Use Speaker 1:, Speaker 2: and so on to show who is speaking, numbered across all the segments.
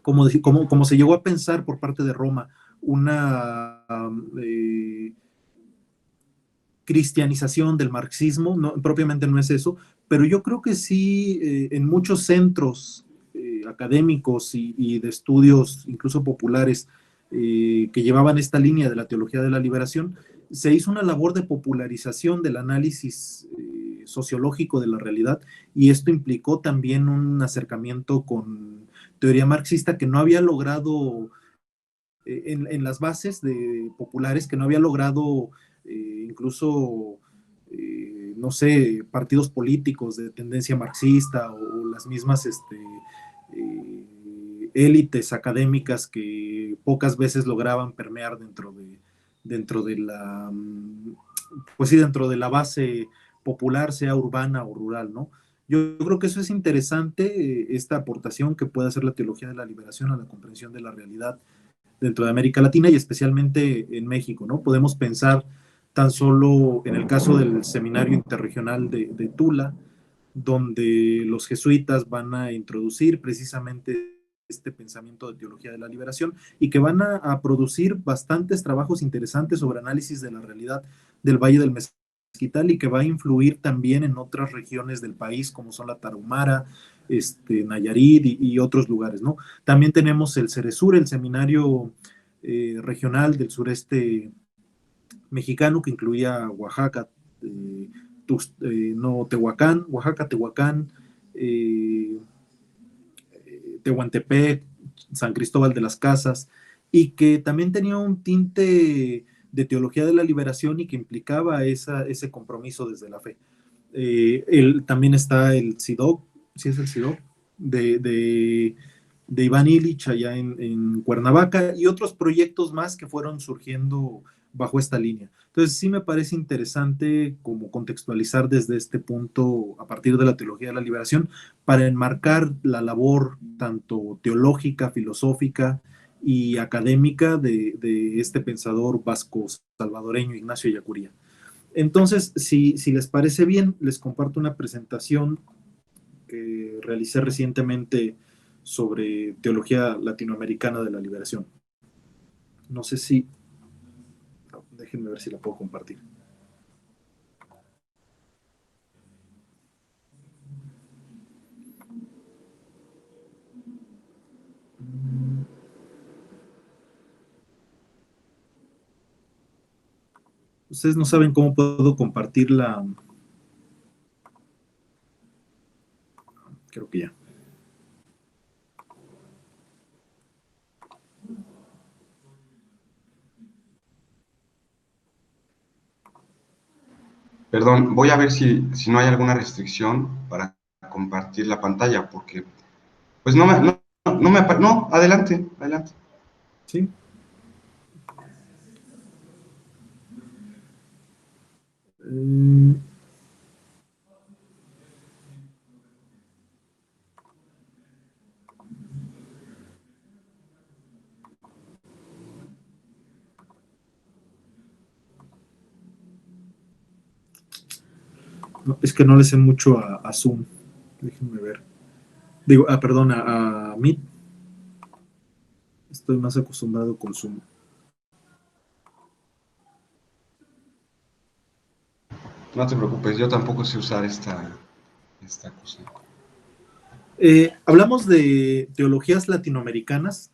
Speaker 1: como se llegó a pensar por parte de Roma, una cristianización del marxismo, no, propiamente no es eso, pero yo creo que sí, en muchos centros académicos y de estudios, incluso populares, que llevaban esta línea de la teología de la liberación, se hizo una labor de popularización del análisis sociológico de la realidad, y esto implicó también un acercamiento con teoría marxista que no había logrado en las bases populares, que no había logrado incluso, no sé, partidos políticos de tendencia marxista, o las mismas élites académicas que pocas veces lograban permear dentro de la, pues sí, dentro de la base popular, sea urbana o rural, ¿no? Yo creo que eso es interesante, esta aportación que puede hacer la teología de la liberación a la comprensión de la realidad dentro de América Latina y especialmente en México, ¿no? Podemos pensar tan solo en el caso del Seminario Interregional de Tula, donde los jesuitas van a introducir precisamente este pensamiento de teología de la liberación, y que van a producir bastantes trabajos interesantes sobre análisis de la realidad del Valle del Mezquital, y que va a influir también en otras regiones del país, como son la Tarahumara, Nayarit y otros lugares, ¿no? También tenemos el Ceresur, el seminario regional del sureste mexicano, que incluía Oaxaca, no, Tehuacán, Oaxaca, Tehuacán, eh, Tehuantepec, San Cristóbal de las Casas, y que también tenía un tinte de teología de la liberación y que implicaba ese compromiso desde la fe. También está el SIDOC, ¿sí es el SIDOC? De Iván Illich allá en Cuernavaca, y otros proyectos más que fueron surgiendo bajo esta línea. Entonces sí me parece interesante como contextualizar desde este punto, a partir de la teología de la liberación, para enmarcar la labor tanto teológica, filosófica y académica de este pensador vasco salvadoreño Ignacio Ellacuría. Entonces, si les parece bien, les comparto una presentación que realicé recientemente sobre teología latinoamericana de la liberación. No sé si, déjenme ver si la puedo compartir. Ustedes no saben cómo puedo compartir la... Creo que ya.
Speaker 2: Perdón, voy a ver si no hay alguna restricción para compartir la pantalla, porque pues no, adelante, adelante.
Speaker 1: ¿Sí? Eh, no, es que no le sé mucho a Zoom. Déjenme ver. Digo, perdón, a Meet. Estoy más acostumbrado con Zoom.
Speaker 2: No te preocupes, yo tampoco sé usar esta cosa.
Speaker 1: Hablamos de teologías latinoamericanas,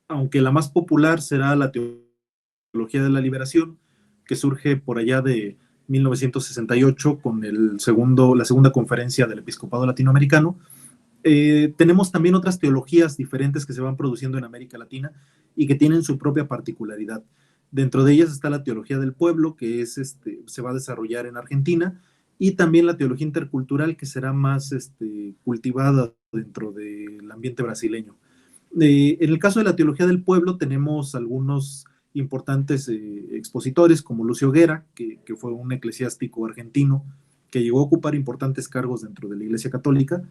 Speaker 1: aunque la más popular será la teología de la liberación, que surge por allá de 1968 con la segunda conferencia del episcopado latinoamericano. Tenemos también otras teologías diferentes que se van produciendo en América Latina y que tienen su propia particularidad. Dentro de ellas está la teología del pueblo, que se va a desarrollar en Argentina, y también la teología intercultural, que será más cultivada dentro del ambiente brasileño. En el caso de la teología del pueblo tenemos algunos importantes expositores, como Lucio Guerra, que fue un eclesiástico argentino que llegó a ocupar importantes cargos dentro de la Iglesia Católica,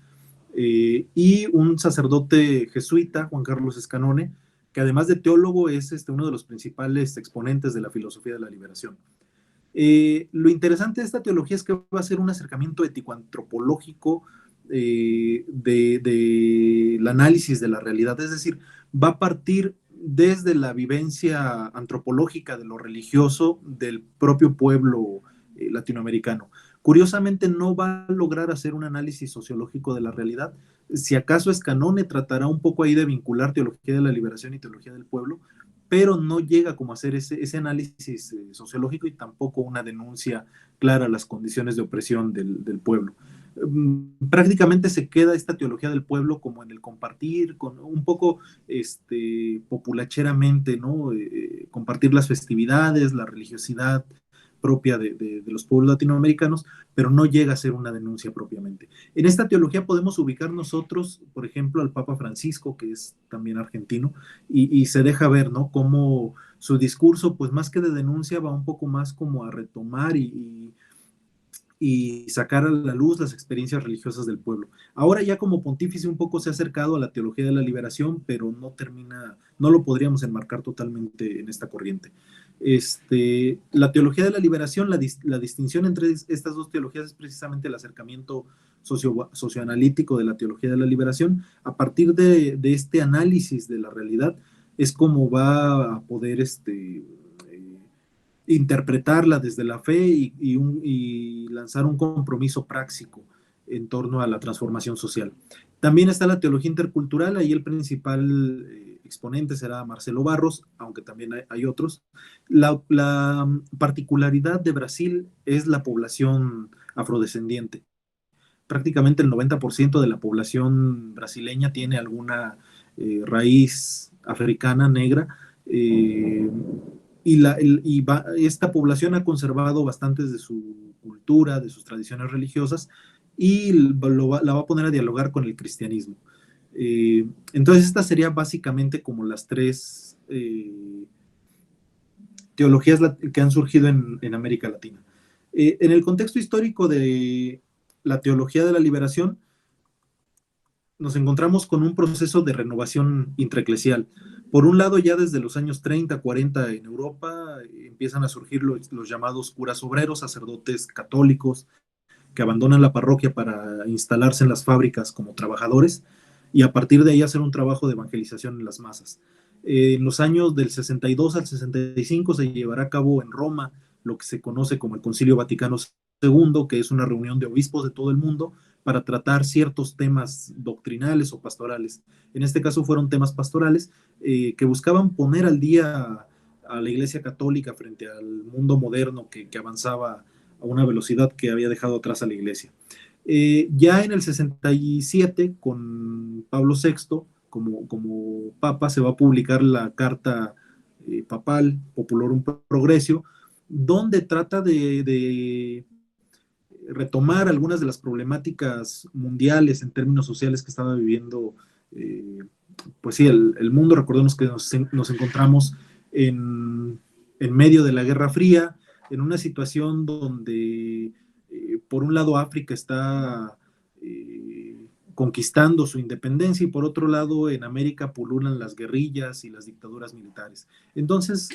Speaker 1: y un sacerdote jesuita, Juan Carlos Escanone, que además de teólogo es uno de los principales exponentes de la filosofía de la liberación. Lo interesante de esta teología es que va a ser un acercamiento ético-antropológico del análisis de la realidad, es decir, va a partir desde la vivencia antropológica de lo religioso del propio pueblo latinoamericano. Curiosamente no va a lograr hacer un análisis sociológico de la realidad. Si acaso Escanone tratará un poco ahí de vincular teología de la liberación y teología del pueblo, pero no llega como a hacer ese análisis sociológico y tampoco una denuncia clara a las condiciones de opresión del pueblo. Prácticamente se queda esta teología del pueblo como en el compartir, con un poco populacheramente, ¿no? Compartir las festividades, la religiosidad propia de los pueblos latinoamericanos, pero no llega a ser una denuncia propiamente. En esta teología podemos ubicar nosotros, por ejemplo, al Papa Francisco, que es también argentino, y se deja ver, ¿no? Cómo su discurso, pues más que de denuncia, va un poco más como a retomar y sacar a la luz las experiencias religiosas del pueblo. Ahora ya como pontífice un poco se ha acercado a la teología de la liberación, pero no termina, no lo podríamos enmarcar totalmente en esta corriente. La teología de la liberación, la distinción entre estas dos teologías es precisamente el acercamiento socioanalítico de la teología de la liberación. A partir de este análisis de la realidad es como va a poder interpretarla desde la fe y lanzar un compromiso práctico en torno a la transformación social. También está la teología intercultural, ahí el principal exponente será Marcelo Barros, aunque también hay otros. La particularidad de Brasil es la población afrodescendiente. Prácticamente el 90% de la población brasileña tiene alguna raíz africana negra, esta población ha conservado bastantes de su cultura, de sus tradiciones religiosas, y la va a poner a dialogar con el cristianismo. Entonces, estas serían básicamente como las tres teologías que han surgido en América Latina. En el contexto histórico de la teología de la liberación, nos encontramos con un proceso de renovación intraeclesial. Por un lado, ya desde los años 30, 40 en Europa empiezan a surgir los llamados curas obreros, sacerdotes católicos que abandonan la parroquia para instalarse en las fábricas como trabajadores y a partir de ahí hacer un trabajo de evangelización en las masas. En los años del 62 al 65 se llevará a cabo en Roma lo que se conoce como el Concilio Vaticano II, que es una reunión de obispos de todo el mundo para tratar ciertos temas doctrinales o pastorales. En este caso fueron temas pastorales que buscaban poner al día a la Iglesia Católica frente al mundo moderno que avanzaba a una velocidad que había dejado atrás a la Iglesia. Ya en el 67, con Pablo VI como papa, se va a publicar la carta papal Populorum Progressio, donde trata de retomar algunas de las problemáticas mundiales en términos sociales que estaba viviendo, pues sí, el mundo. Recordemos que nos encontramos en medio de la Guerra Fría, en una situación donde, por un lado, África está conquistando su independencia y por otro lado, en América pululan las guerrillas y las dictaduras militares. Entonces,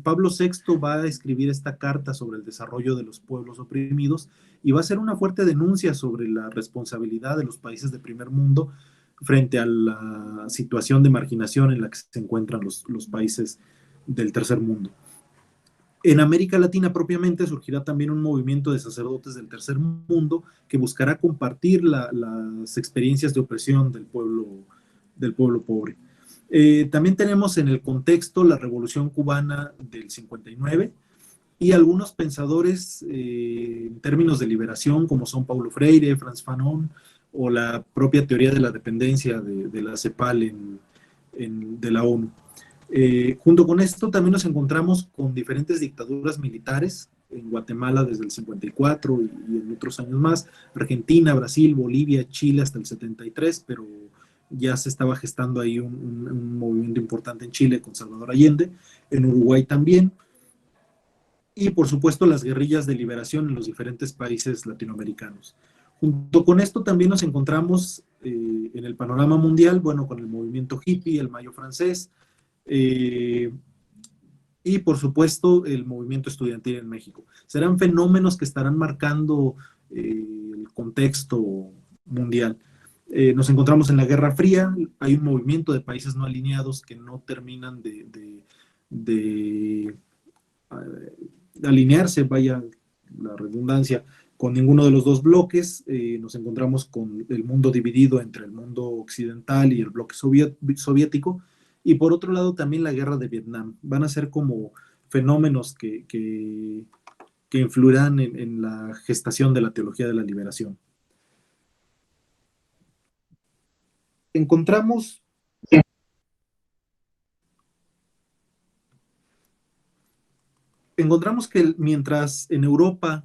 Speaker 1: Pablo VI va a escribir esta carta sobre el desarrollo de los pueblos oprimidos y va a ser una fuerte denuncia sobre la responsabilidad de los países de primer mundo frente a la situación de marginación en la que se encuentran los países del tercer mundo. En América Latina propiamente surgirá también un movimiento de sacerdotes del tercer mundo que buscará compartir las experiencias de opresión del pueblo pobre. También tenemos en el contexto la Revolución Cubana del 59 y algunos pensadores en términos de liberación como son Paulo Freire, Franz Fanon o la propia teoría de la dependencia de la CEPAL de la ONU. Junto con esto también nos encontramos con diferentes dictaduras militares en Guatemala desde el 54 y en otros años más, Argentina, Brasil, Bolivia, Chile hasta el 73, pero ya se estaba gestando ahí un movimiento importante en Chile con Salvador Allende, en Uruguay también, y por supuesto las guerrillas de liberación en los diferentes países latinoamericanos. Junto con esto también nos encontramos en el panorama mundial, bueno, con el movimiento hippie, el Mayo francés, y por supuesto el movimiento estudiantil en México. Serán fenómenos que estarán marcando el contexto mundial. Nos encontramos en la Guerra Fría, hay un movimiento de países no alineados que no terminan de alinearse, vaya la redundancia, con ninguno de los dos bloques. Nos encontramos con el mundo dividido entre el mundo occidental y el bloque soviético, y por otro lado también la guerra de Vietnam. Van a ser como fenómenos que influirán en la gestación de la teología de la liberación. Encontramos que mientras en Europa,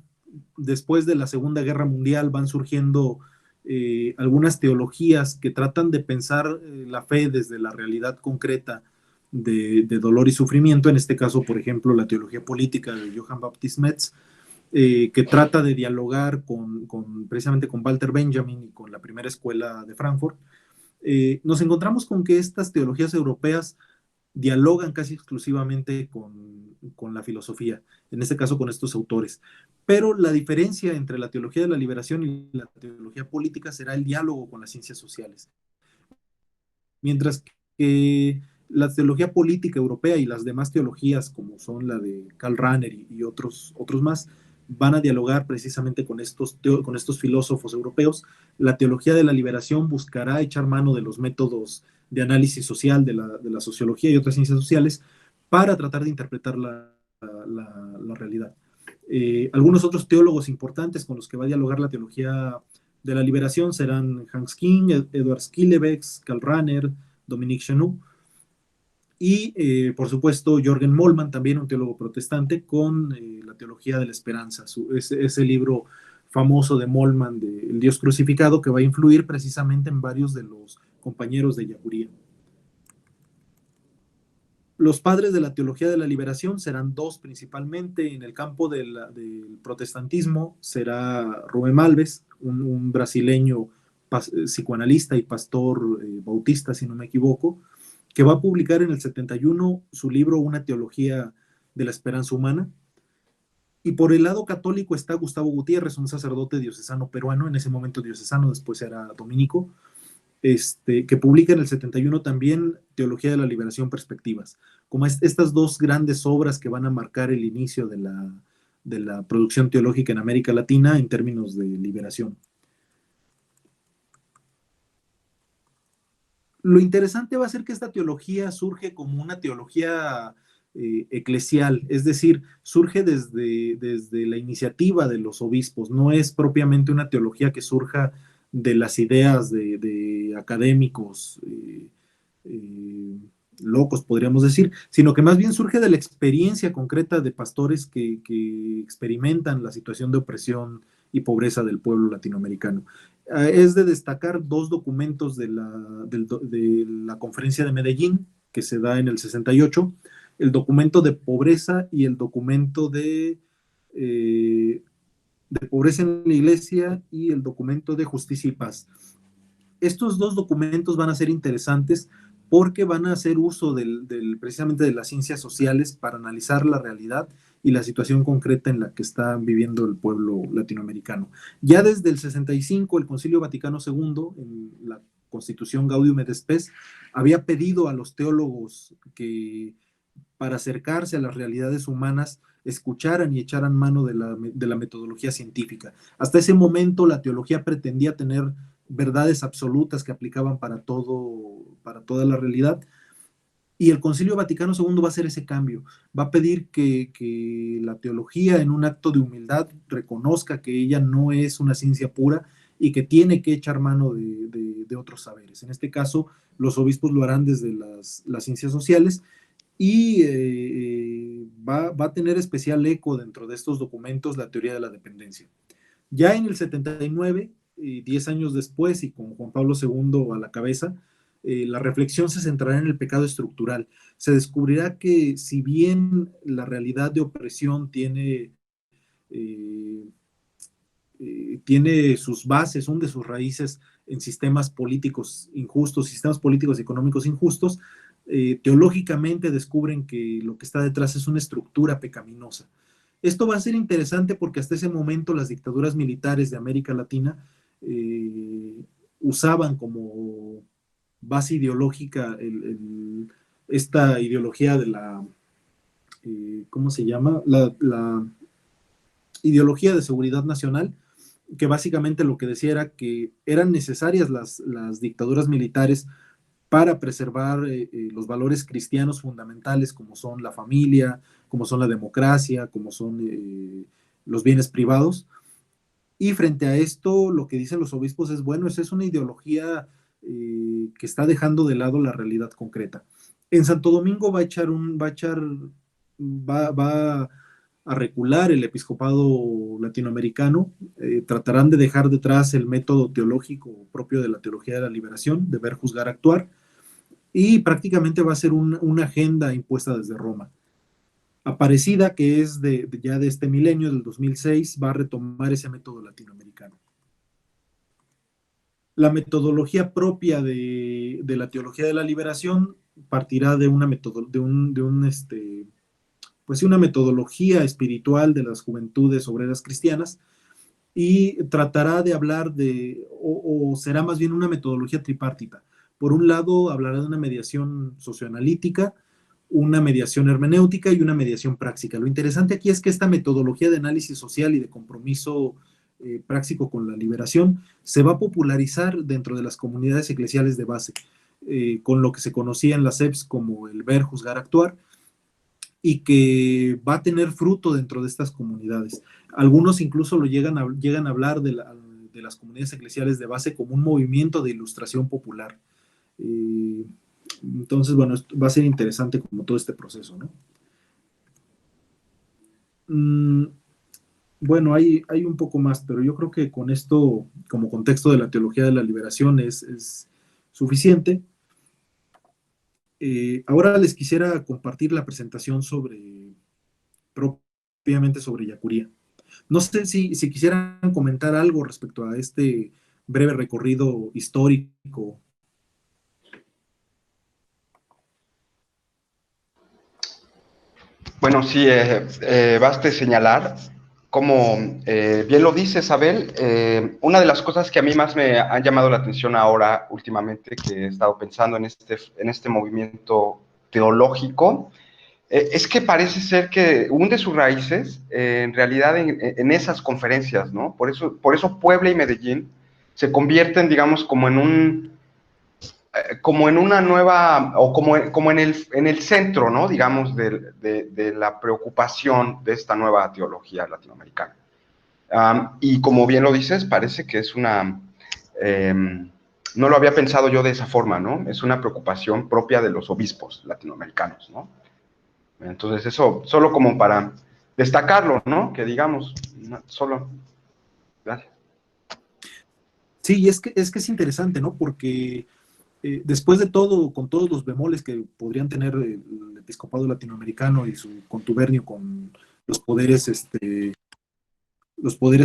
Speaker 1: después de la Segunda Guerra Mundial, van surgiendo algunas teologías que tratan de pensar la fe desde la realidad concreta de dolor y sufrimiento, en este caso, por ejemplo, la teología política de Johann Baptist Metz, que trata de dialogar precisamente con Walter Benjamin y con la primera escuela de Frankfurt. Nos encontramos con que estas teologías europeas dialogan casi exclusivamente con la filosofía, en este caso con estos autores. Pero la diferencia entre la teología de la liberación y la teología política será el diálogo con las ciencias sociales. Mientras que la teología política europea y las demás teologías, como son la de Karl Rahner y otros más, van a dialogar precisamente con estos filósofos europeos. La teología de la liberación buscará echar mano de los métodos de análisis social de la sociología y otras ciencias sociales para tratar de interpretar la realidad. Algunos otros teólogos importantes con los que va a dialogar la teología de la liberación serán Hans King, Edward Schillebeeckx, Karl Rahner, Dominique Chenu y, por supuesto, Jürgen Moltmann, también un teólogo protestante, con la teología de la esperanza, ese libro famoso de Moltmann, de El Dios crucificado, que va a influir precisamente en varios de los compañeros de Yaguría. Los padres de la teología de la liberación serán dos principalmente. En el campo del protestantismo será Rubén Alves, un brasileño psicoanalista y pastor bautista, si no me equivoco, que va a publicar en el 71 su libro Una teología de la esperanza humana. Y por el lado católico está Gustavo Gutiérrez, un sacerdote diocesano peruano, en ese momento diocesano, después era dominico, que publica en el 71 también Teología de la Liberación, Perspectivas, como estas dos grandes obras que van a marcar el inicio de la producción teológica en América Latina en términos de liberación. Lo interesante va a ser que esta teología surge como una teología eclesial, es decir, surge desde la iniciativa de los obispos, no es propiamente una teología que surja de las ideas de académicos locos, podríamos decir, sino que más bien surge de la experiencia concreta de pastores que experimentan la situación de opresión y pobreza del pueblo latinoamericano. Es de destacar dos documentos de la Conferencia de Medellín, que se da en el 68, el documento de pobreza y el documento de pobreza en la iglesia y el documento de justicia y paz. Estos dos documentos van a ser interesantes porque van a hacer uso precisamente de las ciencias sociales para analizar la realidad y la situación concreta en la que está viviendo el pueblo latinoamericano. Ya desde el 65, el Concilio Vaticano II, en la Constitución Gaudium et Spes, había pedido a los teólogos que, para acercarse a las realidades humanas, escucharan y echaran mano de la metodología científica. Hasta ese momento la teología pretendía tener verdades absolutas que aplicaban para toda la realidad, y el Concilio Vaticano II va a hacer ese cambio, va a pedir que la teología, en un acto de humildad, reconozca que ella no es una ciencia pura y que tiene que echar mano de otros saberes. En este caso, los obispos lo harán desde las ciencias sociales, y va a tener especial eco dentro de estos documentos la teoría de la dependencia. Ya en el 79, 10 años después, y con Juan Pablo II a la cabeza, la reflexión se centrará en el pecado estructural. Se descubrirá que, si bien la realidad de opresión tiene sus bases, hunde sus raíces en sistemas políticos injustos, sistemas políticos y económicos injustos, teológicamente descubren que lo que está detrás es una estructura pecaminosa. Esto va a ser interesante porque hasta ese momento las dictaduras militares de América Latina usaban como base ideológica esta ideología de la, ¿cómo se llama? La ideología de seguridad nacional, que básicamente lo que decía era que eran necesarias las dictaduras militares para preservar los valores cristianos fundamentales como son la familia, como son la democracia, como son los bienes privados. Y frente a esto, lo que dicen los obispos es, bueno, esa es una ideología que está dejando de lado la realidad concreta. En Santo Domingo va a recular el episcopado latinoamericano, tratarán de dejar detrás el método teológico propio de la teología de la liberación, de ver, juzgar, actuar, y prácticamente va a ser una agenda impuesta desde Roma. Aparecida, que es ya de este milenio, del 2006, va a retomar ese método latinoamericano. La metodología propia de la teología de la liberación partirá de una una metodología espiritual de las juventudes obreras cristianas, y tratará de hablar o será más bien una metodología tripartita. Por un lado, hablará de una mediación socioanalítica, una mediación hermenéutica y una mediación práctica. Lo interesante aquí es que esta metodología de análisis social y de compromiso práctico con la liberación se va a popularizar dentro de las comunidades eclesiales de base, con lo que se conocía en las EPS como el ver, juzgar, actuar, y que va a tener fruto dentro de estas comunidades. Algunos incluso llegan a hablar de las comunidades eclesiales de base como un movimiento de ilustración popular. Entonces, bueno, va a ser interesante como todo este proceso, ¿no? Bueno, hay un poco más, pero yo creo que con esto, como contexto de la teología de la liberación, es suficiente. Ahora les quisiera compartir la presentación propiamente sobre Yacuría. No sé si quisieran comentar algo respecto a este breve recorrido histórico.
Speaker 2: Bueno, sí, baste señalar, como bien lo dice Isabel, una de las cosas que a mí más me han llamado la atención ahora, últimamente, que he estado pensando en este movimiento teológico, es que parece ser que hunde sus raíces en realidad en esas conferencias, ¿no? Por eso Puebla y Medellín se convierten, digamos, como en una nueva, o como en el centro, ¿no? Digamos, de la preocupación de esta nueva teología latinoamericana. Y como bien lo dices, parece que es no lo había pensado yo de esa forma, ¿no? Es una preocupación propia de los obispos latinoamericanos, ¿no? Entonces, eso solo como para destacarlo, ¿no? Que digamos, solo. Gracias.
Speaker 1: Sí, y es interesante, ¿no? Porque después de todo, con todos los bemoles que podrían tener el episcopado latinoamericano y su contubernio con los poderes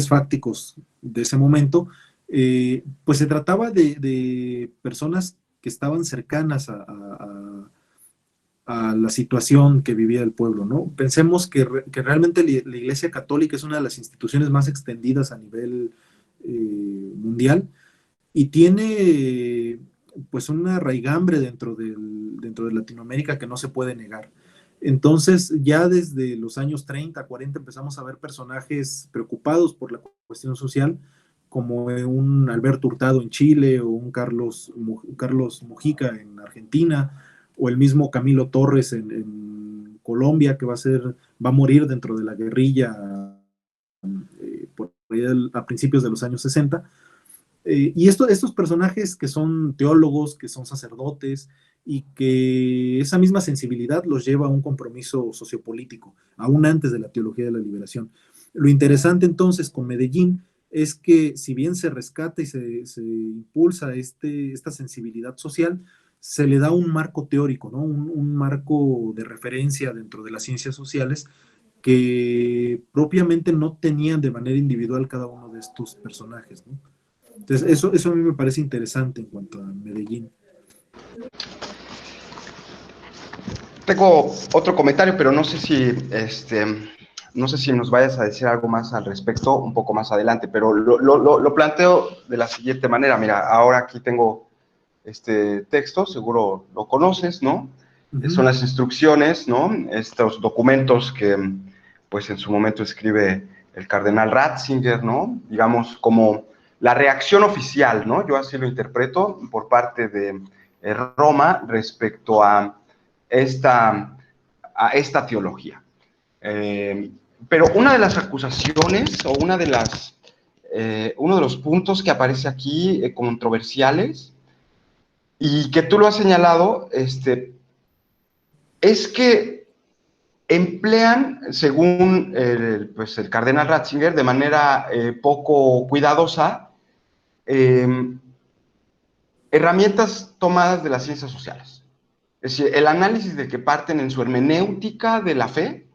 Speaker 1: fácticos de ese momento, pues se trataba de personas que estaban cercanas a la situación que vivía el pueblo, ¿no? Pensemos que realmente la Iglesia Católica es una de las instituciones más extendidas a nivel mundial, y tiene pues una raigambre dentro de Latinoamérica que no se puede negar. Entonces, ya desde los años 30, 40 empezamos a ver personajes preocupados por la cuestión social, como un Alberto Hurtado en Chile, o un Carlos Mujica en Argentina, o el mismo Camilo Torres en Colombia, que va a morir dentro de la guerrilla a principios de los años 60. Y estos personajes que son teólogos, que son sacerdotes, y que esa misma sensibilidad los lleva a un compromiso sociopolítico, aún antes de la teología de la liberación. Lo interesante entonces con Medellín es que, si bien se rescata y se impulsa esta sensibilidad social, se le da un marco teórico, ¿no? Un marco de referencia dentro de las ciencias sociales, que propiamente no tenían de manera individual cada uno de estos personajes, ¿no? Entonces, eso a mí me parece interesante en cuanto a Medellín.
Speaker 2: Tengo otro comentario, pero no sé si no sé si nos vayas a decir algo más al respecto un poco más adelante, pero lo planteo de la siguiente manera. Mira, ahora aquí tengo este texto, seguro lo conoces, ¿no? Son
Speaker 1: Ujú.
Speaker 2: las instrucciones, ¿no? Estos documentos que, pues, en su momento escribe el cardenal Ratzinger, ¿no? Digamos, como la reacción oficial, ¿no? Yo así lo interpreto por parte de Roma respecto a esta teología. Eh, pero una de las acusaciones o uno de los puntos que aparece aquí controversiales y que tú lo has señalado, es que emplean, según pues el cardenal Ratzinger, de manera poco cuidadosa, eh, herramientas tomadas de las ciencias sociales. Es decir, el análisis de que parten en su hermenéutica de la fe,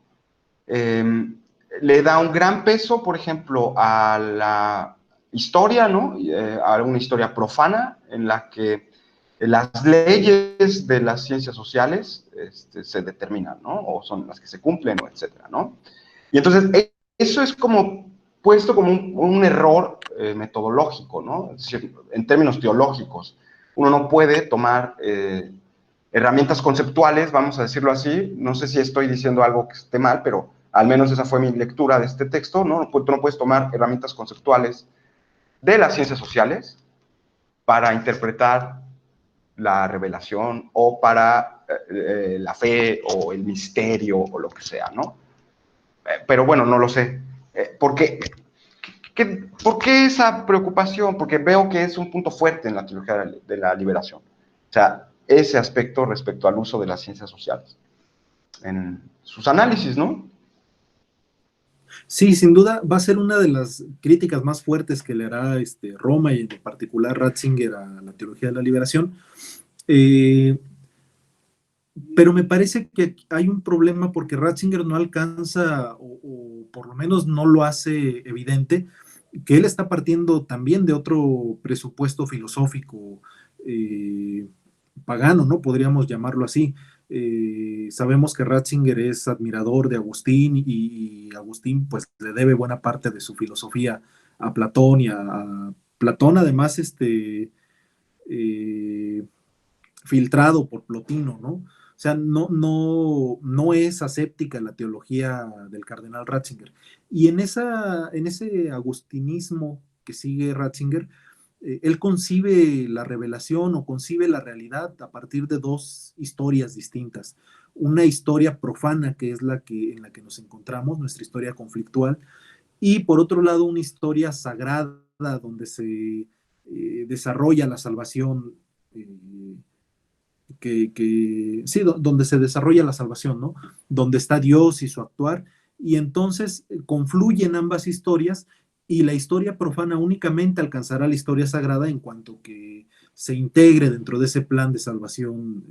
Speaker 2: le da un gran peso, por ejemplo, a la historia, ¿no? A una historia profana en la que las leyes de las ciencias sociales se determinan, ¿no? O son las que se cumplen, o etcétera, ¿no? Y entonces, eso es como puesto como un error metodológico, ¿no? Es decir, en términos teológicos, uno no puede tomar herramientas conceptuales, vamos a decirlo así. No sé si estoy diciendo algo que esté mal, pero al menos esa fue mi lectura de este texto, ¿no? Tú no puedes tomar herramientas conceptuales de las ciencias sociales para interpretar la revelación o para la fe o el misterio o lo que sea, ¿no? Pero bueno, no lo sé. ¿Por qué esa preocupación? Porque veo que es un punto fuerte en la teología de la liberación. O sea, ese aspecto respecto al uso de las ciencias sociales en sus análisis, ¿no?
Speaker 1: Sí, sin duda va a ser una de las críticas más fuertes que le hará Roma y en particular Ratzinger a la teología de la liberación. Eh, pero me parece que hay un problema porque Ratzinger no alcanza, o por lo menos no lo hace evidente, que él está partiendo también de otro presupuesto filosófico eh, pagano, ¿no? Podríamos llamarlo así. Sabemos que Ratzinger es admirador de Agustín y Agustín pues le debe buena parte de su filosofía a Platón y a Platón además eh, filtrado por Plotino, ¿no? O sea, no es aséptica la teología del cardenal Ratzinger. Y en ese agustinismo que sigue Ratzinger, él concibe la revelación o concibe la realidad a partir de dos historias distintas. Una historia profana, que es en la que nos encontramos, nuestra historia conflictual, y por otro lado una historia sagrada donde se desarrolla la salvación sí, donde se desarrolla la salvación, ¿no? Donde está Dios y su actuar, y entonces confluyen ambas historias y la historia profana únicamente alcanzará la historia sagrada en cuanto que se integre dentro de ese plan de salvación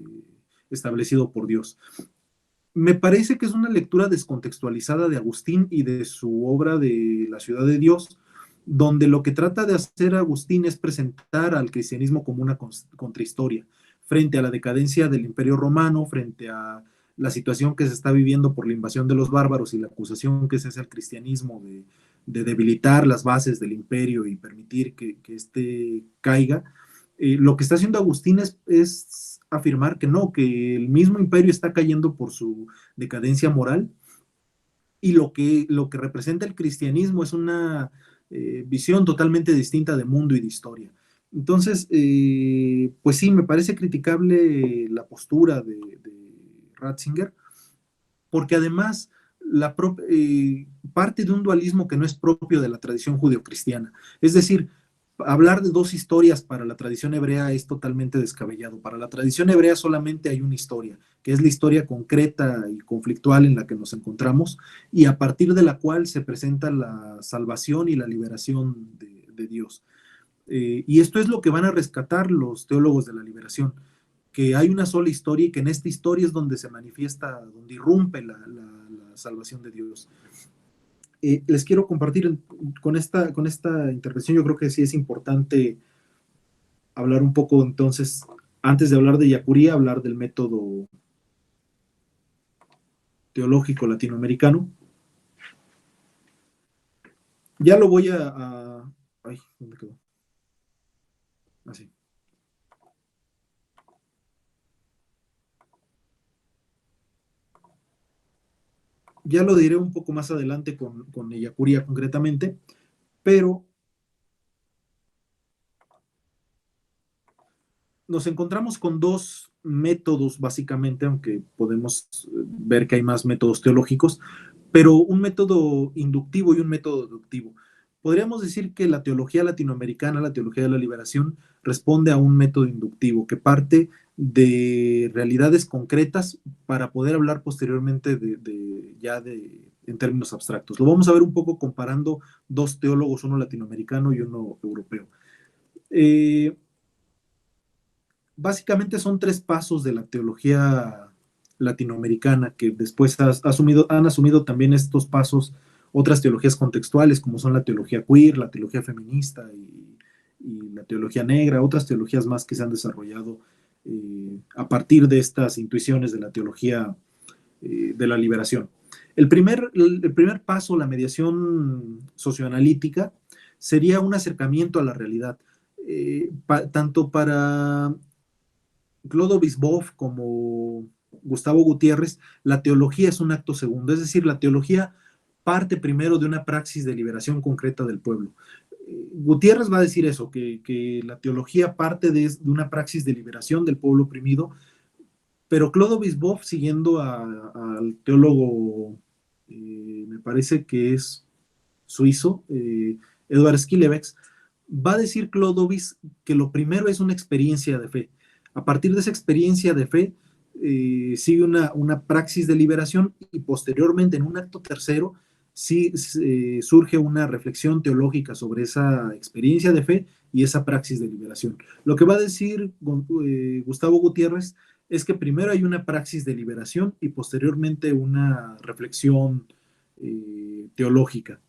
Speaker 1: establecido por Dios. Me parece que es una lectura descontextualizada de Agustín y de su obra de La ciudad de Dios, donde lo que trata de hacer Agustín es presentar al cristianismo como una contrahistoria, frente a la decadencia del Imperio Romano, frente a la situación que se está viviendo por la invasión de los bárbaros y la acusación que se hace al cristianismo de debilitar las bases del imperio y permitir que este caiga. Lo que está haciendo Agustín es afirmar que no, que el mismo imperio está cayendo por su decadencia moral y lo que representa el cristianismo es una visión totalmente distinta de mundo y de historia. Entonces, pues sí, me parece criticable la postura de Ratzinger, porque además parte de un dualismo que no es propio de la tradición judeocristiana. Es decir, hablar de dos historias para la tradición hebrea es totalmente descabellado. Para la tradición hebrea solamente hay una historia, que es la historia concreta y conflictual en la que nos encontramos y a partir de la cual se presenta la salvación y la liberación de Dios. Y esto es lo que van a rescatar los teólogos de la liberación, que hay una sola historia y que en esta historia es donde se manifiesta, donde irrumpe la salvación de Dios. Les quiero compartir con esta intervención, yo creo que sí es importante hablar un poco entonces, antes de hablar de Yacuría, hablar del método teológico latinoamericano. Ya lo voy ay, ¿dónde quedó? Así. Ya lo diré un poco más adelante con Ellacuría concretamente, pero nos encontramos con dos métodos básicamente, aunque podemos ver que hay más métodos teológicos, pero un método inductivo y un método deductivo. Podríamos decir que la teología latinoamericana, la teología de la liberación, responde a un método inductivo que parte de realidades concretas para poder hablar posteriormente en términos abstractos. Lo vamos a ver un poco comparando dos teólogos, uno latinoamericano y uno europeo. Eh, Básicamente son tres pasos de la teología latinoamericana que después han asumido también estos pasos otras teologías contextuales como son la teología queer, la teología feminista y la teología negra, otras teologías más que se han desarrollado a partir de estas intuiciones de la teología de la liberación. El primer paso, la mediación socioanalítica, sería un acercamiento a la realidad, tanto para Clóvis Boff como Gustavo Gutiérrez, la teología es un acto segundo, es decir, la teología parte primero de una praxis de liberación concreta del pueblo. Gutiérrez va a decir eso, que la teología parte de una praxis de liberación del pueblo oprimido, pero Clóvis Boff, siguiendo al teólogo, me parece que es suizo, Edward Schillebeeckx, va a decir Clóvis que lo primero es una experiencia de fe. A partir de esa experiencia de fe, sigue una praxis de liberación y posteriormente en un acto tercero sí surge una reflexión teológica sobre esa experiencia de fe y esa praxis de liberación. Lo que va a decir Gustavo Gutiérrez es que primero hay una praxis de liberación y posteriormente una reflexión teológica.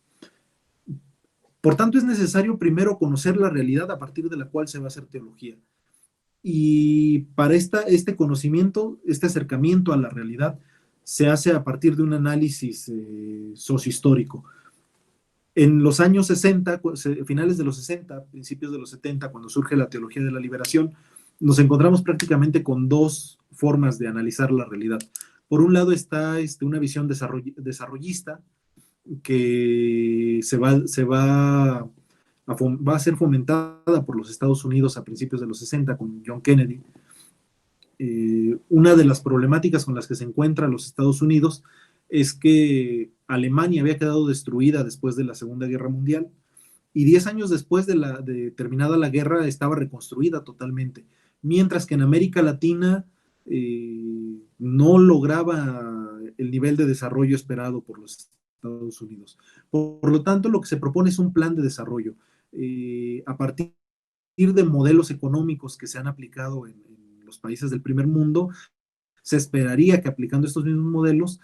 Speaker 1: Por tanto, es necesario primero conocer la realidad a partir de la cual se va a hacer teología. Y para este conocimiento, este acercamiento a la realidad, se hace a partir de un análisis sociohistórico. En los años 60, finales de los 60, principios de los 70, cuando surge la teología de la liberación, nos encontramos prácticamente con dos formas de analizar la realidad. Por un lado está una visión desarrollista, que va a ser fomentada por los Estados Unidos a principios de los 60 con John Kennedy. Una de las problemáticas con las que se encuentran los Estados Unidos es que Alemania había quedado destruida después de la Segunda Guerra Mundial y 10 años después de terminada la guerra estaba reconstruida totalmente, mientras que en América Latina no lograba el nivel de desarrollo esperado por los Estados Unidos. Por lo tanto, lo que se propone es un plan de desarrollo a partir de modelos económicos que se han aplicado en los países del primer mundo. Se esperaría que aplicando estos mismos modelos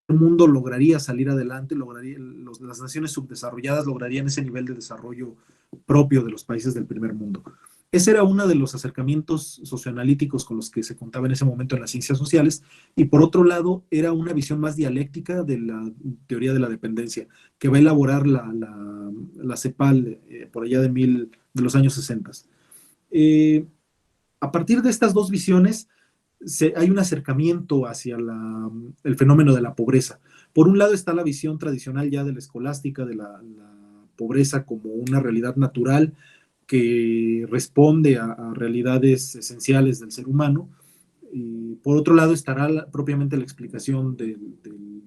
Speaker 1: el mundo lograría salir adelante, las naciones subdesarrolladas lograrían ese nivel de desarrollo propio de los países del primer mundo. Ese era uno de los acercamientos socioanalíticos con los que se contaba en ese momento en las ciencias sociales, y por otro lado era una visión más dialéctica de la teoría de la dependencia, que va a elaborar la CEPAL por allá de los años 60. A partir de estas dos visiones, hay un acercamiento hacia el fenómeno de la pobreza. Por un lado está la visión tradicional ya de la escolástica de la pobreza como una realidad natural que responde a realidades esenciales del ser humano. Y por otro lado estará propiamente la explicación del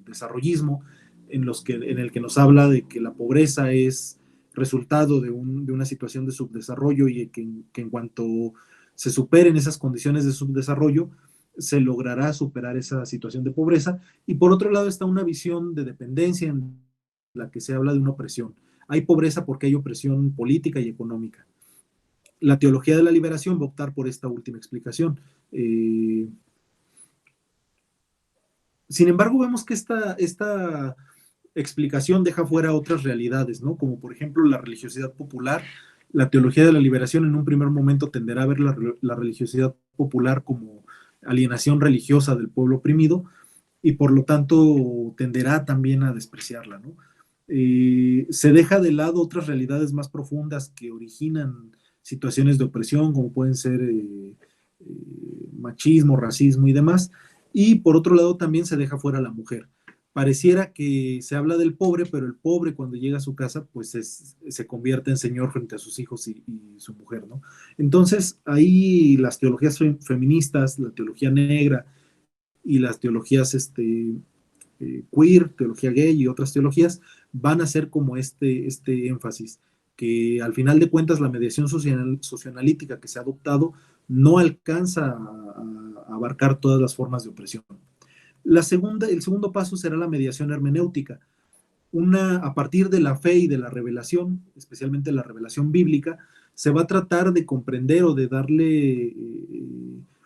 Speaker 1: desarrollismo en el que nos habla de que la pobreza es resultado de una situación de subdesarrollo y que en cuanto se superen esas condiciones de subdesarrollo, se logrará superar esa situación de pobreza. Y por otro lado está una visión de dependencia en la que se habla de una opresión. Hay pobreza porque hay opresión política y económica. La teología de la liberación va a optar por esta última explicación. Sin embargo, vemos que esta explicación deja fuera otras realidades, ¿no? Como por ejemplo la religiosidad popular. La teología de la liberación en un primer momento tenderá a ver la religiosidad popular como alienación religiosa del pueblo oprimido y por lo tanto tenderá también a despreciarla, ¿no? Se deja de lado otras realidades más profundas que originan situaciones de opresión, como pueden ser machismo, racismo y demás. Y por otro lado también se deja fuera a la mujer. Pareciera que se habla del pobre, pero el pobre cuando llega a su casa, pues se convierte en señor frente a sus hijos y su mujer, ¿no? Entonces, ahí las teologías feministas, la teología negra y las teologías queer, teología gay y otras teologías, van a ser como este énfasis, que al final de cuentas la mediación socioanalítica que se ha adoptado no alcanza a abarcar todas las formas de opresión. El segundo paso será la mediación hermenéutica. A partir de la fe y de la revelación, especialmente la revelación bíblica, se va a tratar de comprender o de darle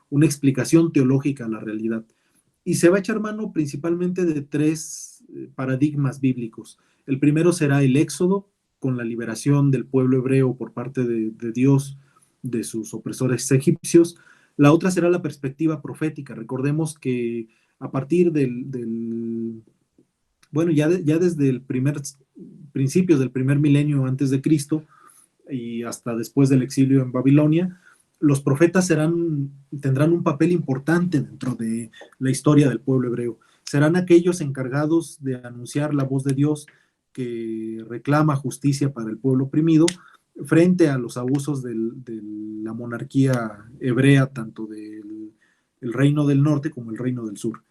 Speaker 1: una explicación teológica a la realidad. Y se va a echar mano principalmente de tres paradigmas bíblicos. El primero será el Éxodo, con la liberación del pueblo hebreo por parte de Dios de sus opresores egipcios. La otra será la perspectiva profética. Recordemos que a partir bueno, ya desde principios del primer milenio antes de Cristo y hasta después del exilio en Babilonia, los profetas tendrán un papel importante dentro de la historia del pueblo hebreo. Serán aquellos encargados de anunciar la voz de Dios que reclama justicia para el pueblo oprimido frente a los abusos de la monarquía hebrea, tanto del el reino del norte como el reino del sur.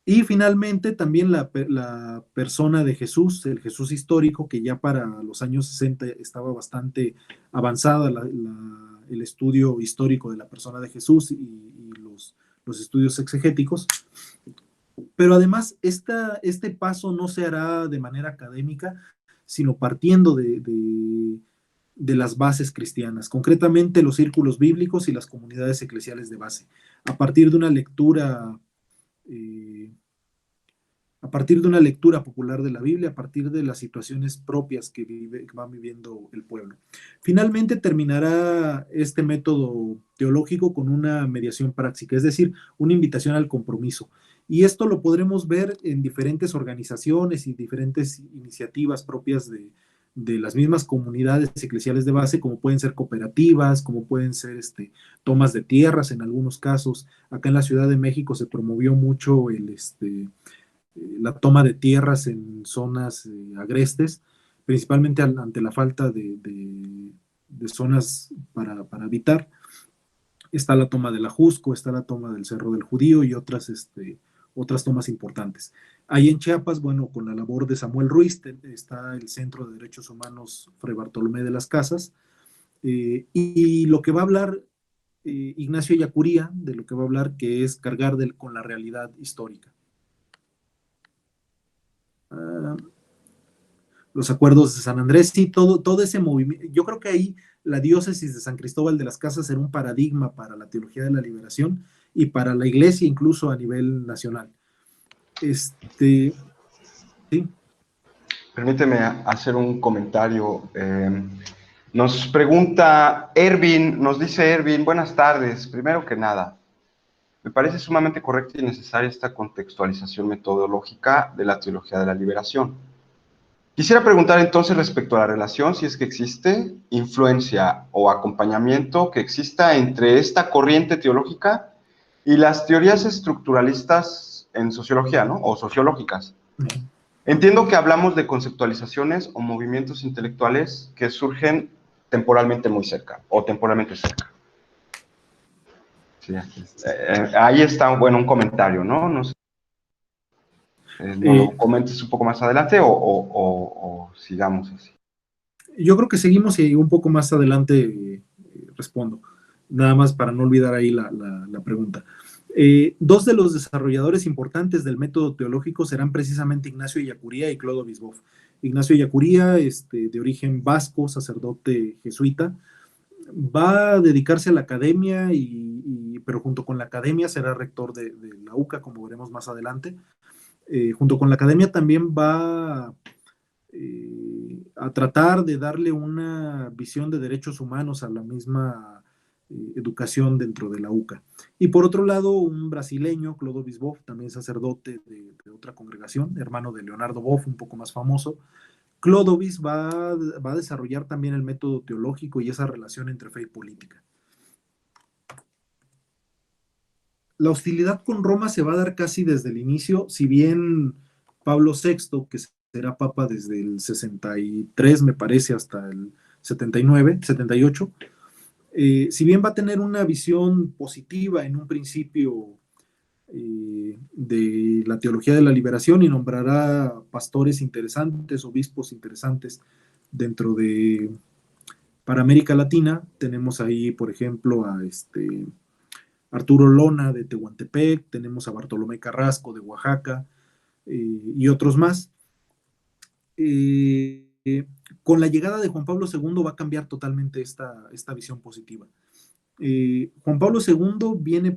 Speaker 1: Y finalmente también la persona de Jesús, el Jesús histórico, que ya para los años 60 estaba bastante avanzada el estudio histórico de la persona de Jesús y los estudios exegéticos. Pero además este paso no se hará de manera académica, sino partiendo de las bases cristianas, concretamente los círculos bíblicos y las comunidades eclesiales de base, a partir de una lectura eh, a partir de una lectura popular de la Biblia, a partir de las situaciones propias que va viviendo el pueblo. Finalmente terminará este método teológico con una mediación práctica, es decir, una invitación al compromiso. Y esto lo podremos ver en diferentes organizaciones y diferentes iniciativas propias de las mismas comunidades eclesiales de base, como pueden ser cooperativas, como pueden ser tomas de tierras en algunos casos. Acá en la Ciudad de México se promovió mucho la toma de tierras en zonas agrestes, principalmente ante la falta de zonas para habitar. Está la toma del Ajusco, está la toma del Cerro del Judío y otras tomas importantes. Ahí en Chiapas, bueno, con la labor de Samuel Ruiz, está el Centro de Derechos Humanos Fray Bartolomé de las Casas, y lo que va a hablar Ignacio Yacuría, de lo que va a hablar, que es cargar con la realidad histórica. Los acuerdos de San Andrés, sí, todo ese movimiento. Yo creo que ahí la diócesis de San Cristóbal de las Casas será un paradigma para la teología de la liberación y para la iglesia incluso a nivel nacional. Sí.
Speaker 2: Permíteme hacer un comentario. Nos pregunta Ervin, nos dice Ervin, buenas tardes. Primero que nada, me parece sumamente correcta y necesaria esta contextualización metodológica de la teología de la liberación. Quisiera preguntar entonces respecto a la relación, si es que existe influencia o acompañamiento que exista entre esta corriente teológica y las teorías estructuralistas en sociología, ¿no? O sociológicas. Entiendo que hablamos de conceptualizaciones o movimientos intelectuales que surgen temporalmente muy cerca, o temporalmente cerca. Sí, ahí está, bueno, un comentario, ¿no? No sé. ¿No lo comentes un poco más adelante o sigamos así?
Speaker 1: Yo creo que seguimos y un poco más adelante respondo, nada más para no olvidar ahí la pregunta. Dos de los desarrolladores importantes del método teológico serán precisamente Ignacio Ellacuría y Clóvis Boff. Ignacio Ellacuría, de origen vasco, sacerdote jesuita, va a dedicarse a la academia, pero junto con la academia será rector de la UCA, como veremos más adelante. Junto con la academia también va a tratar de darle una visión de derechos humanos a la misma educación dentro de la UCA. Y por otro lado, un brasileño, Clóvis Boff, también sacerdote de otra congregación, hermano de Leonardo Boff, un poco más famoso, Clódovis va a desarrollar también el método teológico y esa relación entre fe y política. La hostilidad con Roma se va a dar casi desde el inicio, si bien Pablo VI, que será papa desde el 63, me parece, hasta el 79, 78, si bien va a tener una visión positiva en un principio de la teología de la liberación y nombrará pastores interesantes, obispos interesantes dentro de, para América Latina, tenemos ahí, por ejemplo, a Arturo Lona de Tehuantepec, tenemos a Bartolomé Carrasco de Oaxaca y otros más. Eh, con la llegada de Juan Pablo II va a cambiar totalmente esta visión positiva. Juan Pablo II viene,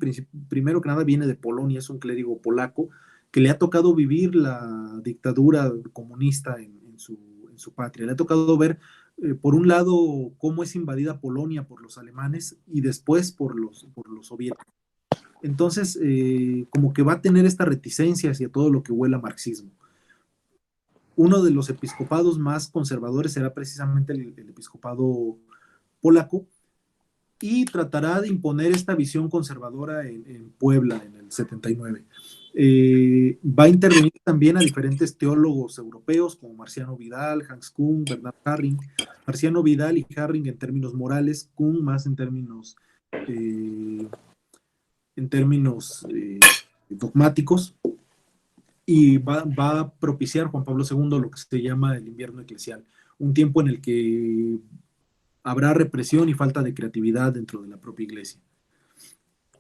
Speaker 1: primero que nada, viene de Polonia, es un clérigo polaco que le ha tocado vivir la dictadura comunista en su patria. Le ha tocado ver, por un lado, cómo es invadida Polonia por los alemanes y después por los soviéticos. Entonces, como que va a tener esta reticencia hacia todo lo que huela a marxismo. Uno de los episcopados más conservadores será precisamente el episcopado polaco, y tratará de imponer esta visión conservadora en Puebla en el 79. Va a intervenir también a diferentes teólogos europeos como Marciano Vidal, Hans Küng, Bernard Harring. Marciano Vidal y Harring en términos morales, Küng más en términos dogmáticos, y va a propiciar Juan Pablo II lo que se llama el invierno eclesial, un tiempo en el que habrá represión y falta de creatividad dentro de la propia iglesia.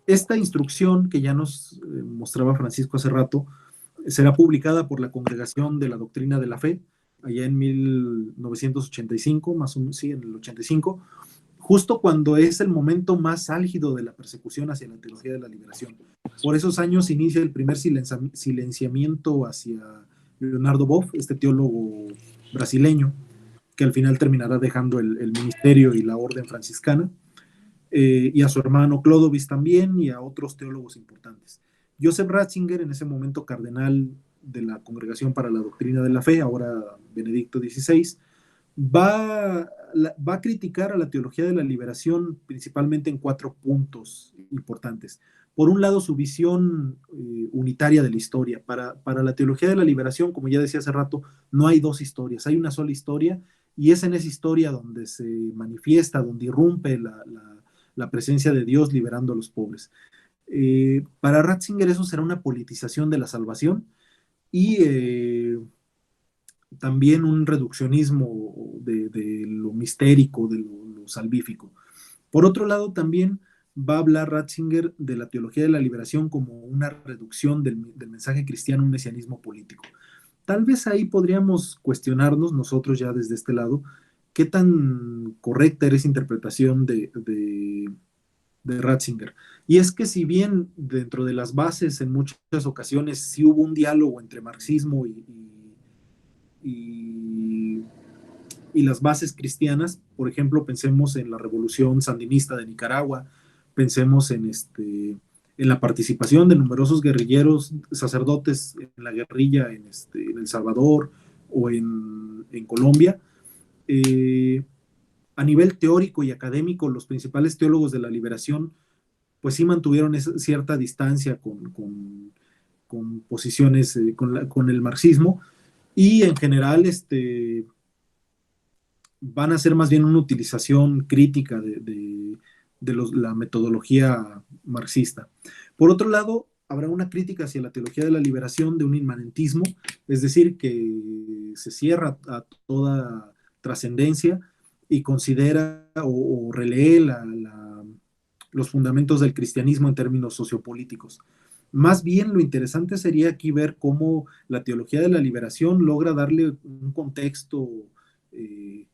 Speaker 1: Esta instrucción que ya nos mostraba Francisco hace rato será publicada por la Congregación de la Doctrina de la Fe allá en 1985, más o menos, sí, en el 85, justo cuando es el momento más álgido de la persecución hacia la teología de la liberación. Por esos años inicia el primer silenciamiento hacia Leonardo Boff, este teólogo brasileño, que al final terminará dejando el ministerio y la orden franciscana, y a su hermano Clódovis también, y a otros teólogos importantes. Joseph Ratzinger, en ese momento cardenal de la Congregación para la Doctrina de la Fe, ahora Benedicto XVI, va a criticar a la teología de la liberación principalmente en 4 puntos importantes. Por un lado, su visión unitaria de la historia. Para la teología de la liberación, como ya decía hace rato, no hay 2 historias, hay una sola historia, y es en esa historia donde se manifiesta, donde irrumpe la presencia de Dios liberando a los pobres. Para Ratzinger eso será una politización de la salvación y también un reduccionismo de lo mistérico, de lo salvífico. Por otro lado, también va a hablar Ratzinger de la teología de la liberación como una reducción del mensaje cristiano a un mesianismo político. Tal vez ahí podríamos cuestionarnos nosotros ya desde este lado qué tan correcta era esa interpretación de Ratzinger. Y es que si bien dentro de las bases en muchas ocasiones sí hubo un diálogo entre marxismo y, y las bases cristianas, por ejemplo, pensemos en la revolución sandinista de Nicaragua, pensemos en la participación de numerosos guerrilleros, sacerdotes en la guerrilla en El Salvador o en Colombia. A nivel teórico y académico, los principales teólogos de la liberación pues sí mantuvieron cierta distancia con posiciones, con el marxismo, y en general van a ser más bien una utilización crítica de la metodología marxista. Por otro lado, habrá una crítica hacia la teología de la liberación de un inmanentismo, es decir, que se cierra a toda trascendencia y considera o relee los fundamentos del cristianismo en términos sociopolíticos. Más bien lo interesante sería aquí ver cómo la teología de la liberación logra darle un contexto eh,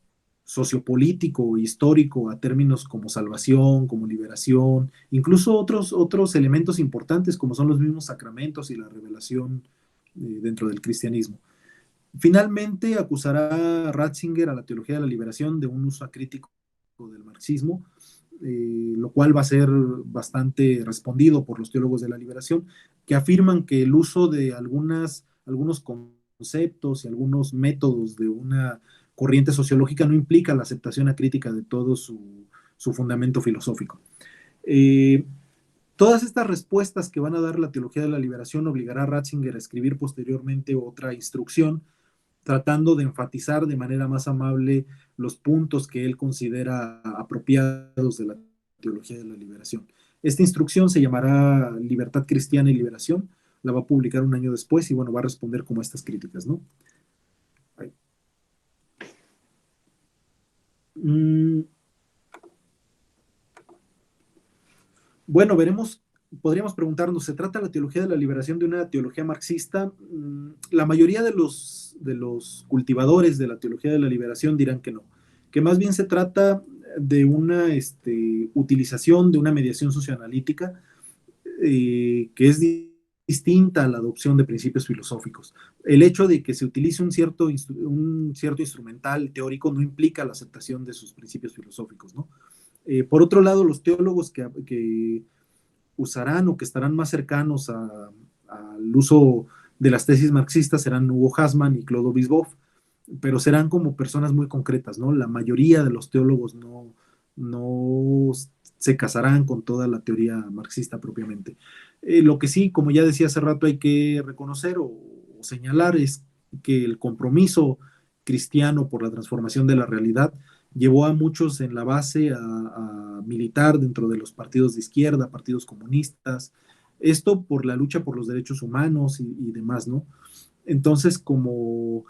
Speaker 1: sociopolítico, histórico, a términos como salvación, como liberación, incluso otros elementos importantes como son los mismos sacramentos y la revelación dentro del cristianismo. Finalmente, acusará Ratzinger a la teología de la liberación de un uso acrítico del marxismo, lo cual va a ser bastante respondido por los teólogos de la liberación, que afirman que el uso de algunos conceptos y algunos métodos de una corriente sociológica no implica la aceptación acrítica de todo su fundamento filosófico. Eh, Todas estas respuestas que van a dar la teología de la liberación obligará a Ratzinger a escribir posteriormente otra instrucción, tratando de enfatizar de manera más amable los puntos que él considera apropiados de la teología de la liberación. Esta instrucción se llamará Libertad Cristiana y Liberación, la va a publicar un año después y bueno, va a responder como a estas críticas, ¿no? Bueno, veremos, podríamos preguntarnos, ¿se trata la teología de la liberación de una teología marxista? La mayoría de los cultivadores de la teología de la liberación dirán que no, que más bien se trata de una utilización de una mediación socioanalítica que es distinta a la adopción de principios filosóficos. El hecho de que se utilice un cierto instrumental teórico no implica la aceptación de sus principios filosóficos, ¿no? Por otro lado, los teólogos que usarán o que estarán más cercanos al uso de las tesis marxistas serán Hugo Hassmann y Claude Bisboff, pero serán como personas muy concretas, ¿no? La mayoría de los teólogos no se casarán con toda la teoría marxista propiamente. Lo que sí, como ya decía hace rato, hay que reconocer o señalar es que el compromiso cristiano por la transformación de la realidad llevó a muchos en la base a militar dentro de los partidos de izquierda, partidos comunistas, esto por la lucha por los derechos humanos y demás, ¿no? Entonces, como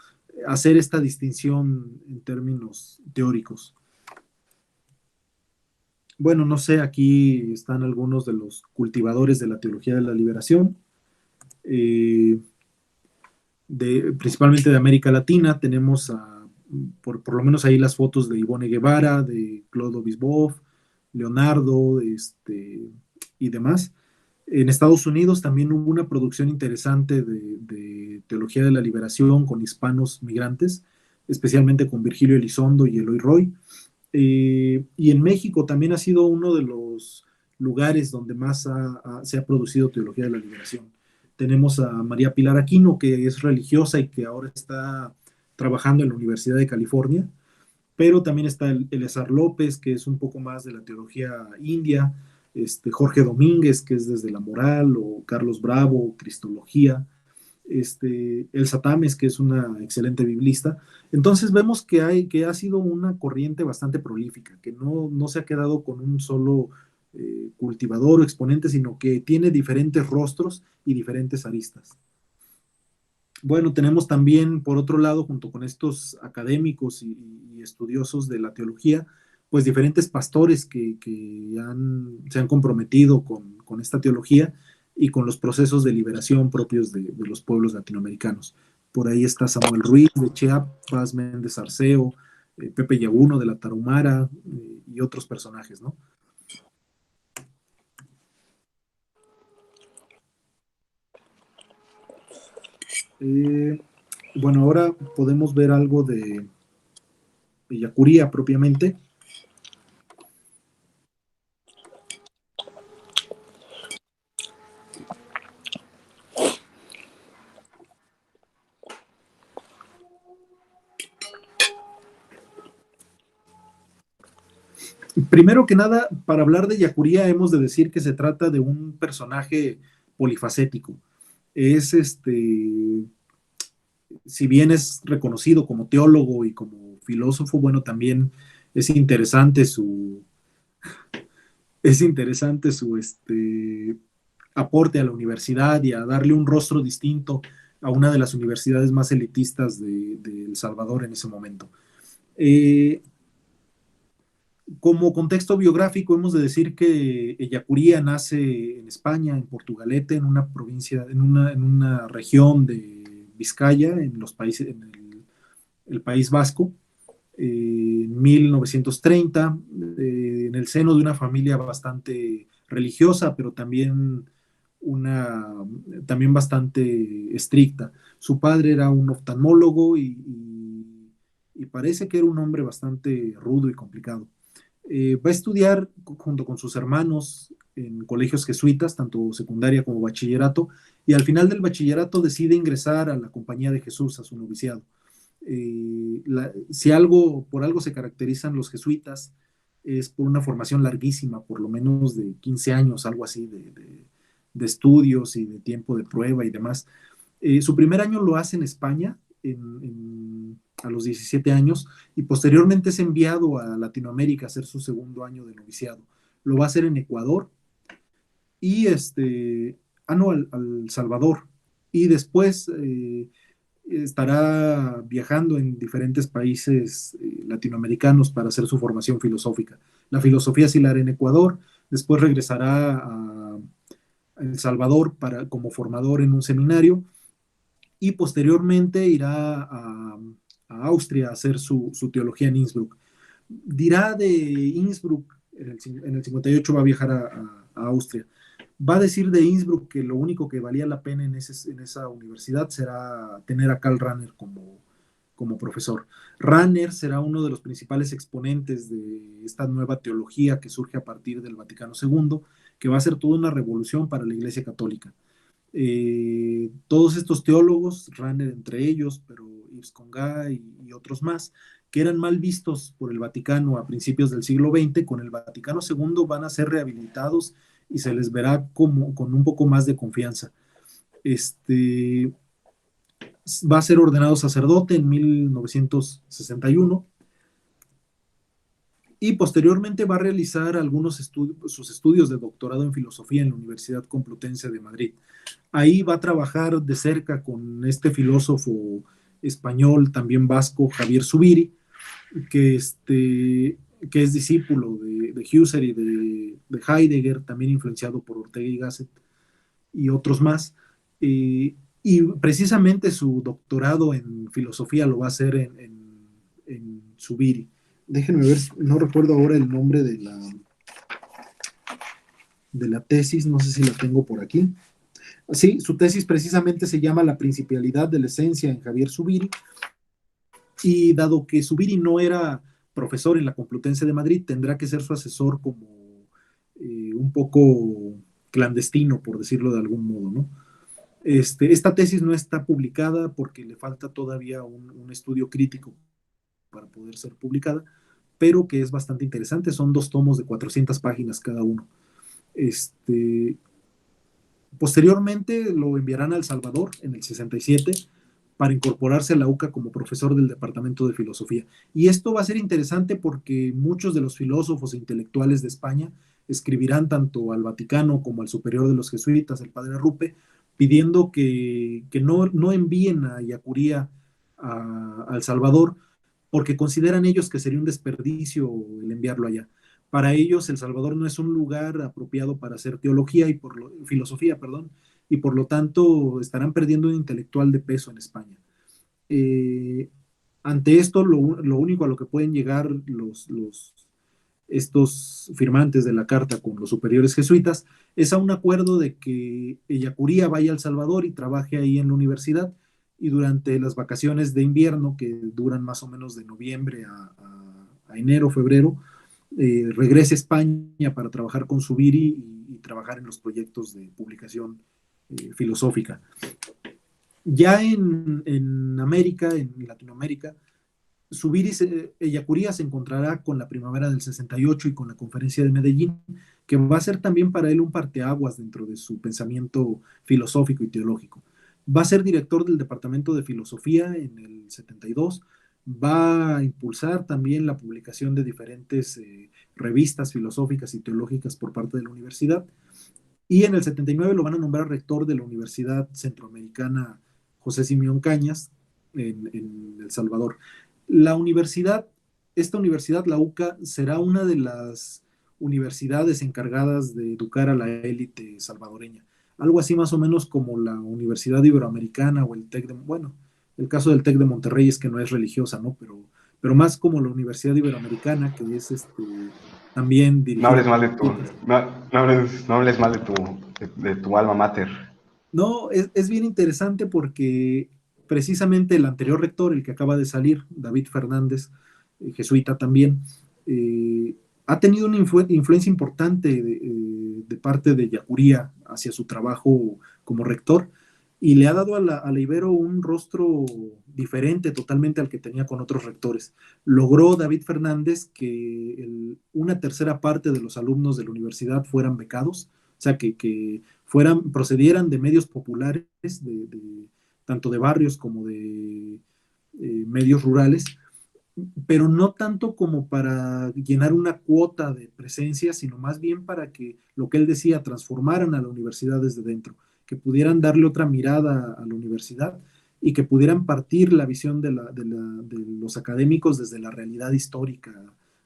Speaker 1: hacer esta distinción en términos teóricos. Bueno, no sé, aquí están algunos de los cultivadores de la teología de la liberación, eh, principalmente de América Latina. Tenemos por lo menos ahí las fotos de Ivone Guevara, de Claude Bisboff, Leonardo y demás. En Estados Unidos también hubo una producción interesante de teología de la liberación con hispanos migrantes, especialmente con Virgilio Elizondo y Eloy Roy. Y en México también ha sido uno de los lugares donde más se ha producido teología de la liberación. Tenemos a María Pilar Aquino, que es religiosa y que ahora está trabajando en la Universidad de California, pero también está Eleazar López, que es un poco más de la teología india, Jorge Domínguez, que es desde la moral, o Carlos Bravo, Cristología, el Satames, que es una excelente biblista. Entonces vemos que ha sido una corriente bastante prolífica, que no se ha quedado con un solo cultivador o exponente, sino que tiene diferentes rostros y diferentes aristas. Bueno, tenemos también, por otro lado, junto con estos académicos y estudiosos de la teología, pues diferentes pastores que se han comprometido con esta teología y con los procesos de liberación propios de los pueblos latinoamericanos. Por ahí está Samuel Ruiz de Chiapas, Méndez Arceo, Pepe Yaguno de la Tarahumara y otros personajes, ¿no? Bueno, ahora podemos ver algo de Yacuría propiamente. Primero que nada, para hablar de Yacuría hemos de decir que se trata de un personaje polifacético. Es si bien es reconocido como teólogo y como filósofo, bueno, también es interesante su aporte a la universidad y a darle un rostro distinto a una de las universidades más elitistas de El Salvador en ese momento. Como contexto biográfico, hemos de decir que Ellacuría nace en España, en Portugalete, en una provincia, en una región de Vizcaya, el País Vasco, en 1930, en el seno de una familia bastante religiosa, pero también bastante estricta. Su padre era un oftalmólogo y parece que era un hombre bastante rudo y complicado. Va a estudiar junto con sus hermanos en colegios jesuitas, tanto secundaria como bachillerato, y al final del bachillerato decide ingresar a la Compañía de Jesús, a su noviciado. Si por algo se caracterizan los jesuitas, es por una formación larguísima, por lo menos de 15 años, algo así, de estudios y de tiempo de prueba y demás. Su primer año lo hace en España, a los 17 años, y posteriormente es enviado a Latinoamérica a hacer su segundo año de noviciado. Lo va a hacer en Ecuador y no, al Salvador. Y después estará viajando en diferentes países latinoamericanos para hacer su formación filosófica. La filosofía sí la hará en Ecuador, después regresará a El Salvador como formador en un seminario y posteriormente irá a Austria a hacer su teología en Innsbruck. Dirá de Innsbruck, en el 58 va a viajar a Austria. Va a decir de Innsbruck que lo único que valía la pena en esa universidad será tener a Karl Rahner como profesor. Rahner será uno de los principales exponentes de esta nueva teología que surge a partir del Vaticano II, que va a ser toda una revolución para la Iglesia Católica. Todos estos teólogos, Rahner entre ellos, pero Yves Congar y otros más, que eran mal vistos por el Vaticano a principios del siglo XX, con el Vaticano II van a ser rehabilitados y se les verá como, con un poco más de confianza. Va a ser ordenado sacerdote en 1961 y posteriormente va a realizar sus estudios de doctorado en filosofía en la Universidad Complutense de Madrid. Ahí va a trabajar de cerca con este filósofo español, también vasco, Javier Zubiri, que es discípulo de Husserl y de Heidegger, también influenciado por Ortega y Gasset y otros más. Y precisamente su doctorado en filosofía lo va a hacer en Zubiri. Déjenme ver, no recuerdo ahora el nombre de la tesis, no sé si la tengo por aquí. Sí, su tesis precisamente se llama La principialidad de la esencia en Javier Zubiri, y dado que Zubiri no era profesor en la Complutense de Madrid, tendrá que ser su asesor como un poco clandestino, por decirlo de algún modo, ¿no? Esta tesis no está publicada porque le falta todavía un estudio crítico para poder ser publicada, pero que es bastante interesante. Son 2 tomos de 400 páginas cada uno. Posteriormente lo enviarán a El Salvador en el 67 para incorporarse a la UCA como profesor del Departamento de Filosofía. Y esto va a ser interesante porque muchos de los filósofos e intelectuales de España escribirán tanto al Vaticano como al superior de los jesuitas, el padre Rupe, pidiendo que no envíen a Yacuría a El Salvador, porque consideran ellos que sería un desperdicio el enviarlo allá. Para ellos, El Salvador no es un lugar apropiado para hacer teología filosofía, perdón, y por lo tanto estarán perdiendo un intelectual de peso en España. Ante esto, lo único a lo que pueden llegar estos firmantes de la carta con los superiores jesuitas es a un acuerdo de que Ellacuría vaya a El Salvador y trabaje ahí en la universidad, y durante las vacaciones de invierno, que duran más o menos de noviembre a enero, febrero, regrese a España para trabajar con Zubiri y trabajar en los proyectos de publicación filosófica. Ya en América, en Latinoamérica, Ellacuría se encontrará con la primavera del 68 y con la conferencia de Medellín, que va a ser también para él un parteaguas dentro de su pensamiento filosófico y teológico. Va a ser director del Departamento de Filosofía en el 72, va a impulsar también la publicación de diferentes revistas filosóficas y teológicas por parte de la universidad, y en el 79 lo van a nombrar rector de la Universidad Centroamericana José Simeón Cañas en El Salvador. Esta universidad, la UCA, será una de las universidades encargadas de educar a la élite salvadoreña. Algo así más o menos como la Universidad Iberoamericana o el TEC bueno, el caso del TEC de Monterrey es que no es religiosa, ¿no? Pero más como la Universidad Iberoamericana, que es también
Speaker 2: No
Speaker 1: dirigida.
Speaker 2: hables mal de tu, no hables mal de tu alma mater.
Speaker 1: No, es bien interesante porque precisamente el anterior rector, el que acaba de salir, David Fernández, jesuita también, ha tenido una influencia importante de parte de Ellacuría hacia su trabajo como rector, y le ha dado a la Ibero un rostro diferente totalmente al que tenía con otros rectores. Logró David Fernández que una tercera parte de los alumnos de la universidad fueran becados, o sea, que procedieran de medios populares, tanto de barrios como de medios rurales, pero no tanto como para llenar una cuota de presencia, sino más bien para que, lo que él decía, transformaran a la universidad desde dentro, que pudieran darle otra mirada a la universidad y que pudieran partir la visión de los académicos desde la realidad histórica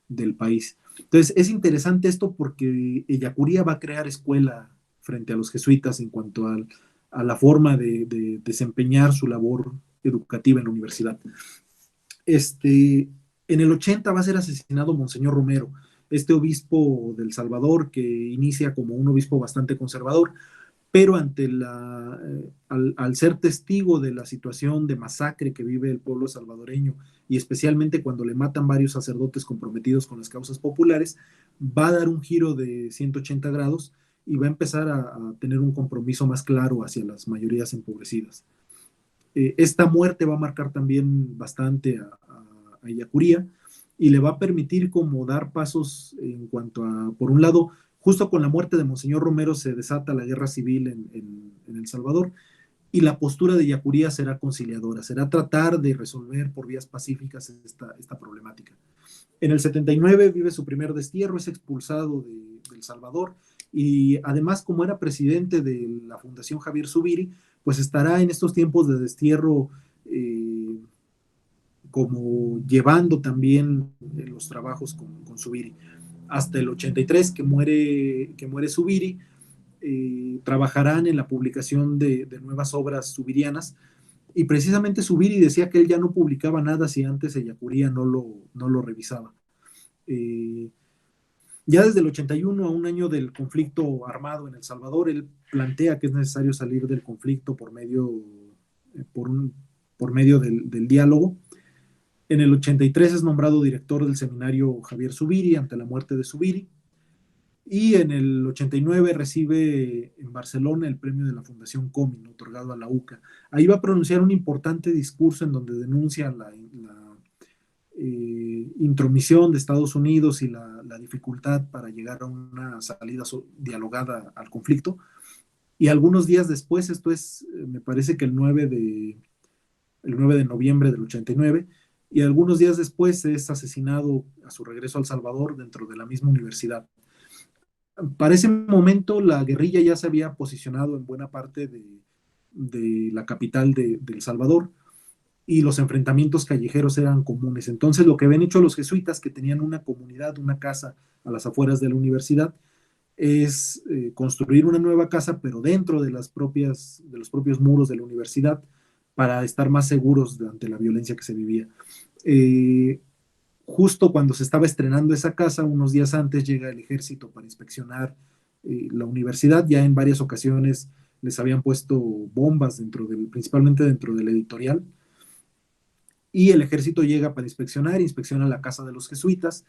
Speaker 1: del país. Entonces, es interesante esto porque Ellacuría va a crear escuela frente a los jesuitas en cuanto a la forma de desempeñar su labor educativa en la universidad. En el 80 va a ser asesinado Monseñor Romero, este obispo del Salvador que inicia como un obispo bastante conservador, pero al ser testigo de la situación de masacre que vive el pueblo salvadoreño, y especialmente cuando le matan varios sacerdotes comprometidos con las causas populares, va a dar un giro de 180 grados y va a empezar a tener un compromiso más claro hacia las mayorías empobrecidas. Esta muerte va a marcar también bastante a Ellacuría y le va a permitir como dar pasos en cuanto a, por un lado, justo con la muerte de Monseñor Romero se desata la guerra civil en El Salvador, y la postura de Ellacuría será conciliadora, será tratar de resolver por vías pacíficas esta problemática. En el 79 vive su primer destierro, es expulsado de El Salvador, y además, como era presidente de la Fundación Javier Zubiri, pues estará en estos tiempos de destierro como llevando también los trabajos con Zubiri. Hasta el 83 que muere Zubiri, trabajarán en la publicación de nuevas obras zubirianas, y precisamente Zubiri decía que él ya no publicaba nada si antes Ellacuría no lo revisaba. Ya desde el 81, a un año del conflicto armado en El Salvador, él plantea que es necesario salir del conflicto por medio del diálogo. En el 83 es nombrado director del seminario Javier Zubiri ante la muerte de Zubiri, y en el 89 recibe en Barcelona el premio de la Fundación Comin, otorgado a la UCA. Ahí va a pronunciar un importante discurso en donde denuncia la intromisión de Estados Unidos y la dificultad para llegar a una salida dialogada al conflicto. Y algunos días después, esto es, me parece que el 9 de noviembre del 89, y algunos días después es asesinado a su regreso a El Salvador dentro de la misma universidad. Para ese momento la guerrilla ya se había posicionado en buena parte de la capital de El Salvador, y los enfrentamientos callejeros eran comunes. Entonces lo que habían hecho los jesuitas, que tenían una comunidad, una casa a las afueras de la universidad, es construir una nueva casa, pero dentro de los propios muros de la universidad, para estar más seguros ante la violencia que se vivía. Justo cuando se estaba estrenando esa casa, unos días antes llega el ejército para inspeccionar la universidad. Ya en varias ocasiones les habían puesto bombas principalmente dentro del editorial, y el ejército llega para inspecciona la casa de los jesuitas.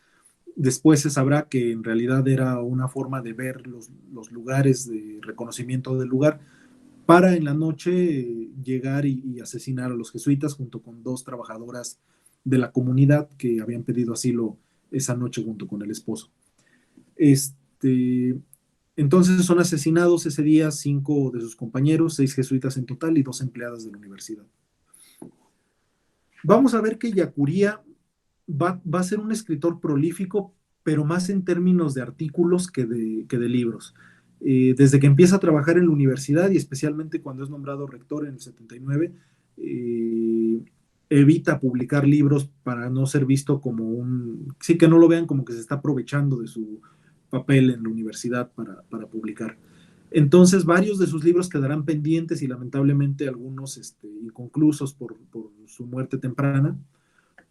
Speaker 1: Después se sabrá que en realidad era una forma de ver los lugares de reconocimiento del lugar, para en la noche llegar y asesinar a los jesuitas junto con dos trabajadoras de la comunidad que habían pedido asilo esa noche junto con el esposo. Entonces son asesinados ese día 5 de sus compañeros, 6 jesuitas en total y 2 empleadas de la universidad. Vamos a ver que Ellacuría va a ser un escritor prolífico, pero más en términos de artículos que de libros. Desde que empieza a trabajar en la universidad, y especialmente cuando es nombrado rector en el 79, evita publicar libros para no ser visto como sí, que no lo vean como que se está aprovechando de su papel en la universidad para publicar. Entonces varios de sus libros quedarán pendientes, y lamentablemente algunos inconclusos por su muerte temprana,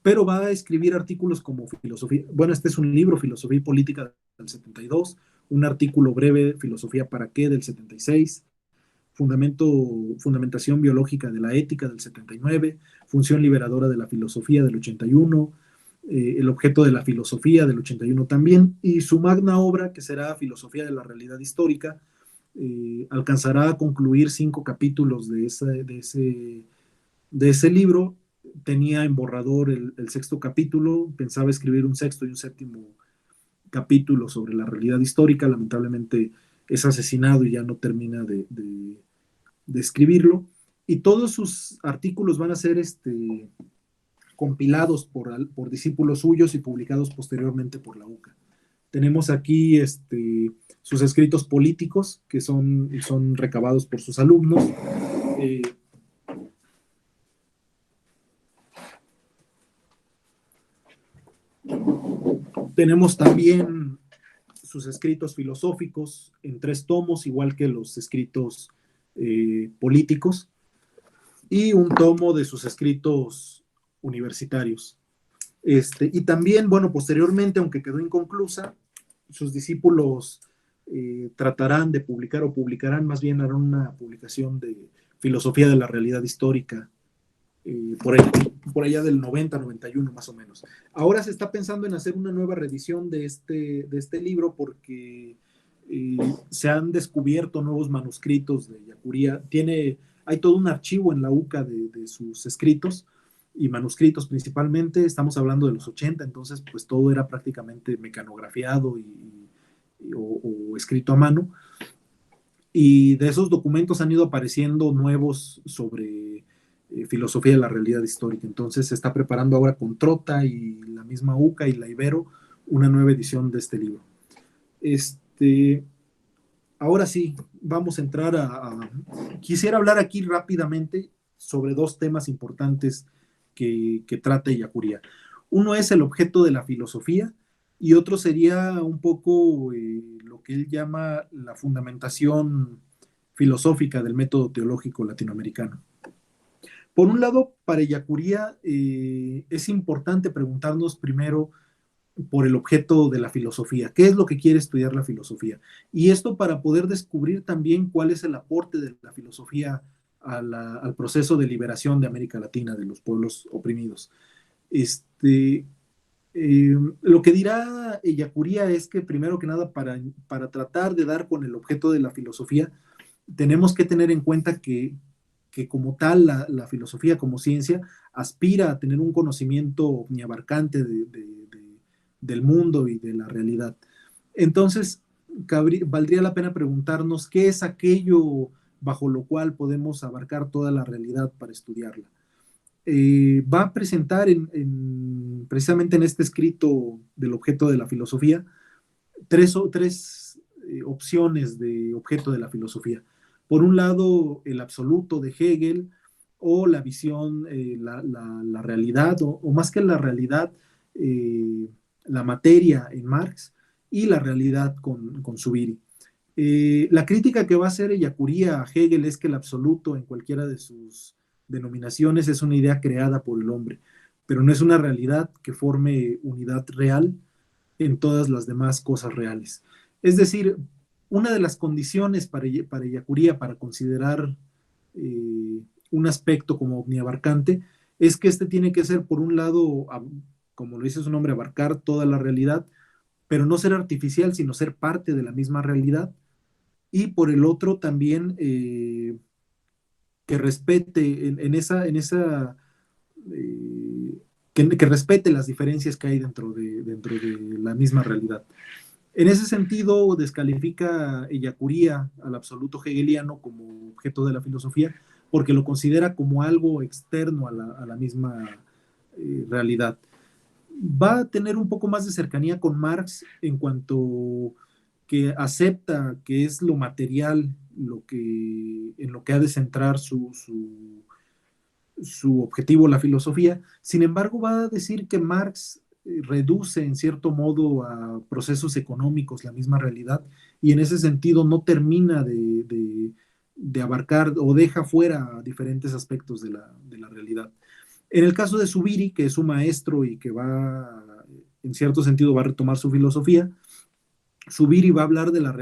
Speaker 1: pero va a escribir artículos como filosofía. Bueno, este es un libro, Filosofía y Política, del 72, un artículo breve, Filosofía para qué, del 76, Fundamentación biológica de la ética, del 79, Función liberadora de la filosofía, del 81, El objeto de la filosofía del 81 también, y su magna obra, que será Filosofía de la Realidad Histórica, alcanzará a concluir 5 capítulos de ese libro. Tenía en borrador el sexto capítulo, pensaba escribir un sexto y un séptimo capítulo sobre la realidad histórica, lamentablemente es asesinado y ya no termina de escribirlo, y todos sus artículos van a ser compilados por discípulos suyos y publicados posteriormente por la UCA. Tenemos aquí sus escritos políticos, que son recabados por sus alumnos. Tenemos también sus escritos filosóficos en 3 tomos, igual que los escritos políticos, y un tomo de sus escritos universitarios. Y también, bueno, posteriormente, aunque quedó inconclusa, sus discípulos tratarán de publicar, o publicarán, más bien harán una publicación de filosofía de la realidad histórica, por allá del 90-91 más o menos. Ahora se está pensando en hacer una nueva reedición de este libro, porque se han descubierto nuevos manuscritos de Ellacuría. Hay todo un archivo en la UCA de sus escritos y manuscritos principalmente. Estamos hablando de los 80, entonces pues todo era prácticamente mecanografiado o escrito a mano. Y de esos documentos han ido apareciendo nuevos sobre filosofía de la realidad histórica. Entonces se está preparando ahora con Trota y la misma UCA y la Ibero una nueva edición de este libro. Ahora sí, vamos a entrar Quisiera hablar aquí rápidamente sobre 2 temas importantes que trata Ellacuría. Uno es el objeto de la filosofía, y otro sería un poco lo que él llama la fundamentación filosófica del método teológico latinoamericano. Por un lado, para Ellacuría es importante preguntarnos primero por el objeto de la filosofía. ¿Qué es lo que quiere estudiar la filosofía? Y esto para poder descubrir también cuál es el aporte de la filosofía al proceso de liberación de América Latina, de los pueblos oprimidos. Lo que dirá Ellacuría es que, primero que nada, para tratar de dar con el objeto de la filosofía, tenemos que tener en cuenta que como tal la filosofía como ciencia aspira a tener un conocimiento omniabarcante del mundo y de la realidad. Entonces, valdría la pena preguntarnos qué es aquello bajo lo cual podemos abarcar toda la realidad para estudiarla. Va a presentar precisamente en este escrito del objeto de la filosofía tres opciones de objeto de la filosofía. Por un lado, el absoluto de Hegel, o la visión, la realidad, o más que la realidad, la materia en Marx, y la realidad con Zubiri. La crítica que va a hacer Ellacuría a Hegel es que el absoluto, en cualquiera de sus denominaciones, es una idea creada por el hombre, pero no es una realidad que forme unidad real en todas las demás cosas reales. Es decir, una de las condiciones para Ellacuría para considerar un aspecto como omniabarcante es que este tiene que ser, por un lado, como lo dice su nombre, abarcar toda la realidad, pero no ser artificial, sino ser parte de la misma realidad. Y por el otro también que respete que respete las diferencias que hay dentro de la misma realidad. En ese sentido, descalifica Ellacuría al absoluto hegeliano como objeto de la filosofía, porque lo considera como algo externo a la misma realidad. Va a tener un poco más de cercanía con Marx en cuanto que acepta que es lo material en lo que ha de centrar su objetivo, la filosofía. Sin embargo, va a decir que Marx reduce en cierto modo a procesos económicos la misma realidad, y en ese sentido no termina de abarcar, o deja fuera diferentes aspectos de la realidad. En el caso de Zubiri, que es su maestro y que en cierto sentido, va a retomar su filosofía, Zubiri va a hablar de la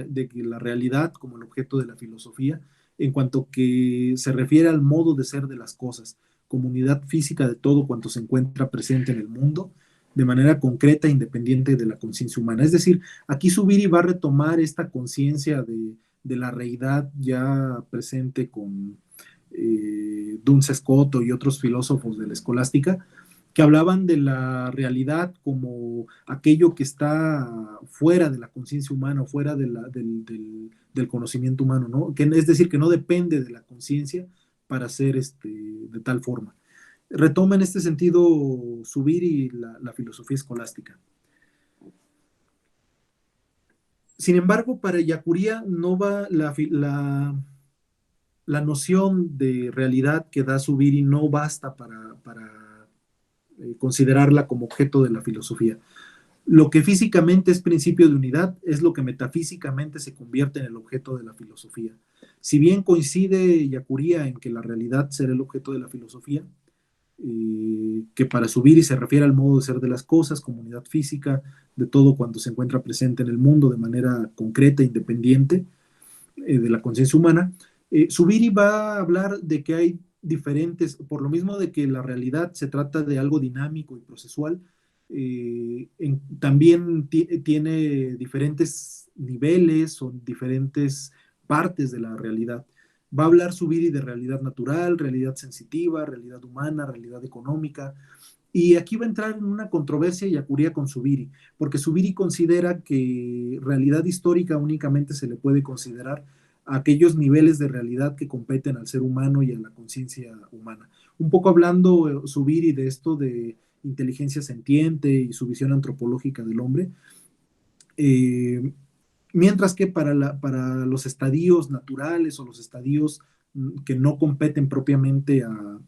Speaker 1: realidad como el objeto de la filosofía, en cuanto que se refiere al modo de ser de las cosas, como unidad física de todo cuanto se encuentra presente en el mundo, de manera concreta e independiente de la conciencia humana. Es decir, aquí Zubiri va a retomar esta conciencia de la realidad ya presente con Duns Scoto y otros filósofos de la escolástica, que hablaban de la realidad como aquello que está fuera de la conciencia humana, fuera del conocimiento humano, ¿no? Que, es decir, que no depende de la conciencia para ser de tal forma. Retoma en este sentido Zubiri la filosofía escolástica. Sin embargo, para Yacuría no va la noción de realidad que da Zubiri no basta para considerarla como objeto de la filosofía. Lo que físicamente es principio de unidad es lo que metafísicamente se convierte en el objeto de la filosofía. Si bien coincide Yacuría en que la realidad será el objeto de la filosofía, que para Zubiri se refiere al modo de ser de las cosas, comunidad física, de todo cuando se encuentra presente en el mundo de manera concreta, independiente de la conciencia humana. Zubiri va a hablar de que hay diferentes, por lo mismo de que la realidad se trata de algo dinámico y procesual, también tiene diferentes niveles o diferentes partes de la realidad. Va a hablar Zubiri de realidad natural, realidad sensitiva, realidad humana, realidad económica, y aquí va a entrar en una controversia Yacuría con Zubiri, porque Zubiri considera que realidad histórica únicamente se le puede considerar a aquellos niveles de realidad que competen al ser humano y a la conciencia humana. Un poco hablando Zubiri de esto de inteligencia sentiente y su visión antropológica del hombre, mientras que para los estadios naturales o los estadios que no competen propiamente a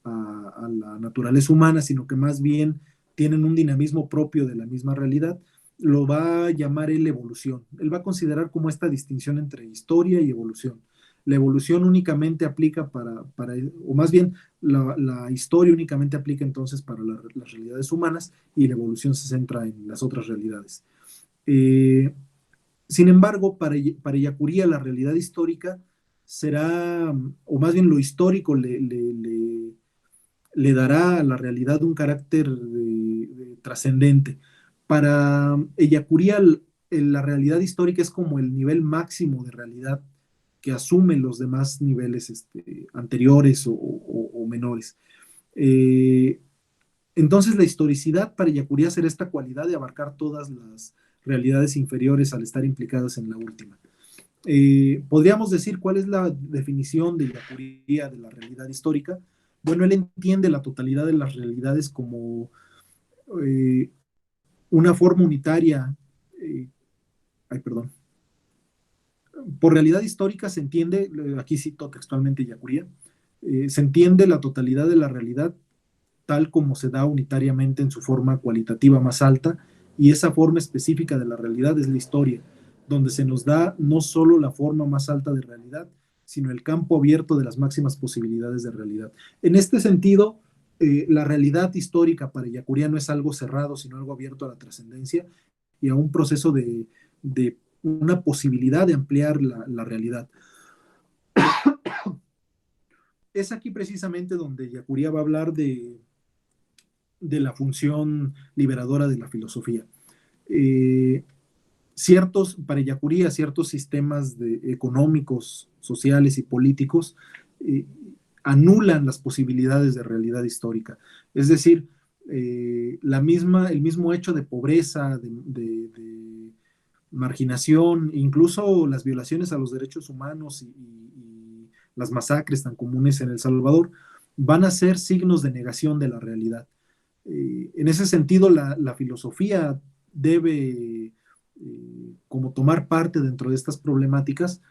Speaker 1: la naturaleza humana, sino que más bien tienen un dinamismo propio de la misma realidad, lo va a llamar él evolución. Él va a considerar como esta distinción entre historia y evolución. La evolución únicamente aplica o más bien la historia únicamente aplica entonces para las realidades humanas y la evolución se centra en las otras realidades. Eh, Sin embargo, para Yacuría la realidad histórica será, o más bien lo histórico le dará a la realidad un carácter trascendente. Para Ellacuría, la realidad histórica es como el nivel máximo de realidad que asume los demás niveles anteriores o menores. Eh, entonces, la historicidad para Ellacuría será esta cualidad de abarcar todas las realidades inferiores al estar implicadas en la última. Podríamos decir cuál es la definición de Ellacuría de la realidad histórica. Bueno, él entiende la totalidad de las realidades como eh, una forma unitaria. Ay, perdón. Por realidad histórica se entiende, aquí cito textualmente Ellacuría, se entiende la totalidad de la realidad tal como se da unitariamente en su forma cualitativa más alta, y esa forma específica de la realidad es la historia, donde se nos da no solo la forma más alta de realidad, sino el campo abierto de las máximas posibilidades de realidad. En este sentido, la realidad histórica para Ellacuría no es algo cerrado, sino algo abierto a la trascendencia y a un proceso de una posibilidad de ampliar la realidad. Es aquí precisamente donde Ellacuría va a hablar de la función liberadora de la filosofía. Eh, para Ellacuría, ciertos sistemas económicos, sociales y políticos eh, anulan las posibilidades de realidad histórica. Es decir, el mismo hecho de pobreza, de marginación, incluso las violaciones a los derechos humanos y las masacres tan comunes en El Salvador, van a ser signos de negación de la realidad. En ese sentido, la filosofía debe como tomar parte dentro de estas problemáticas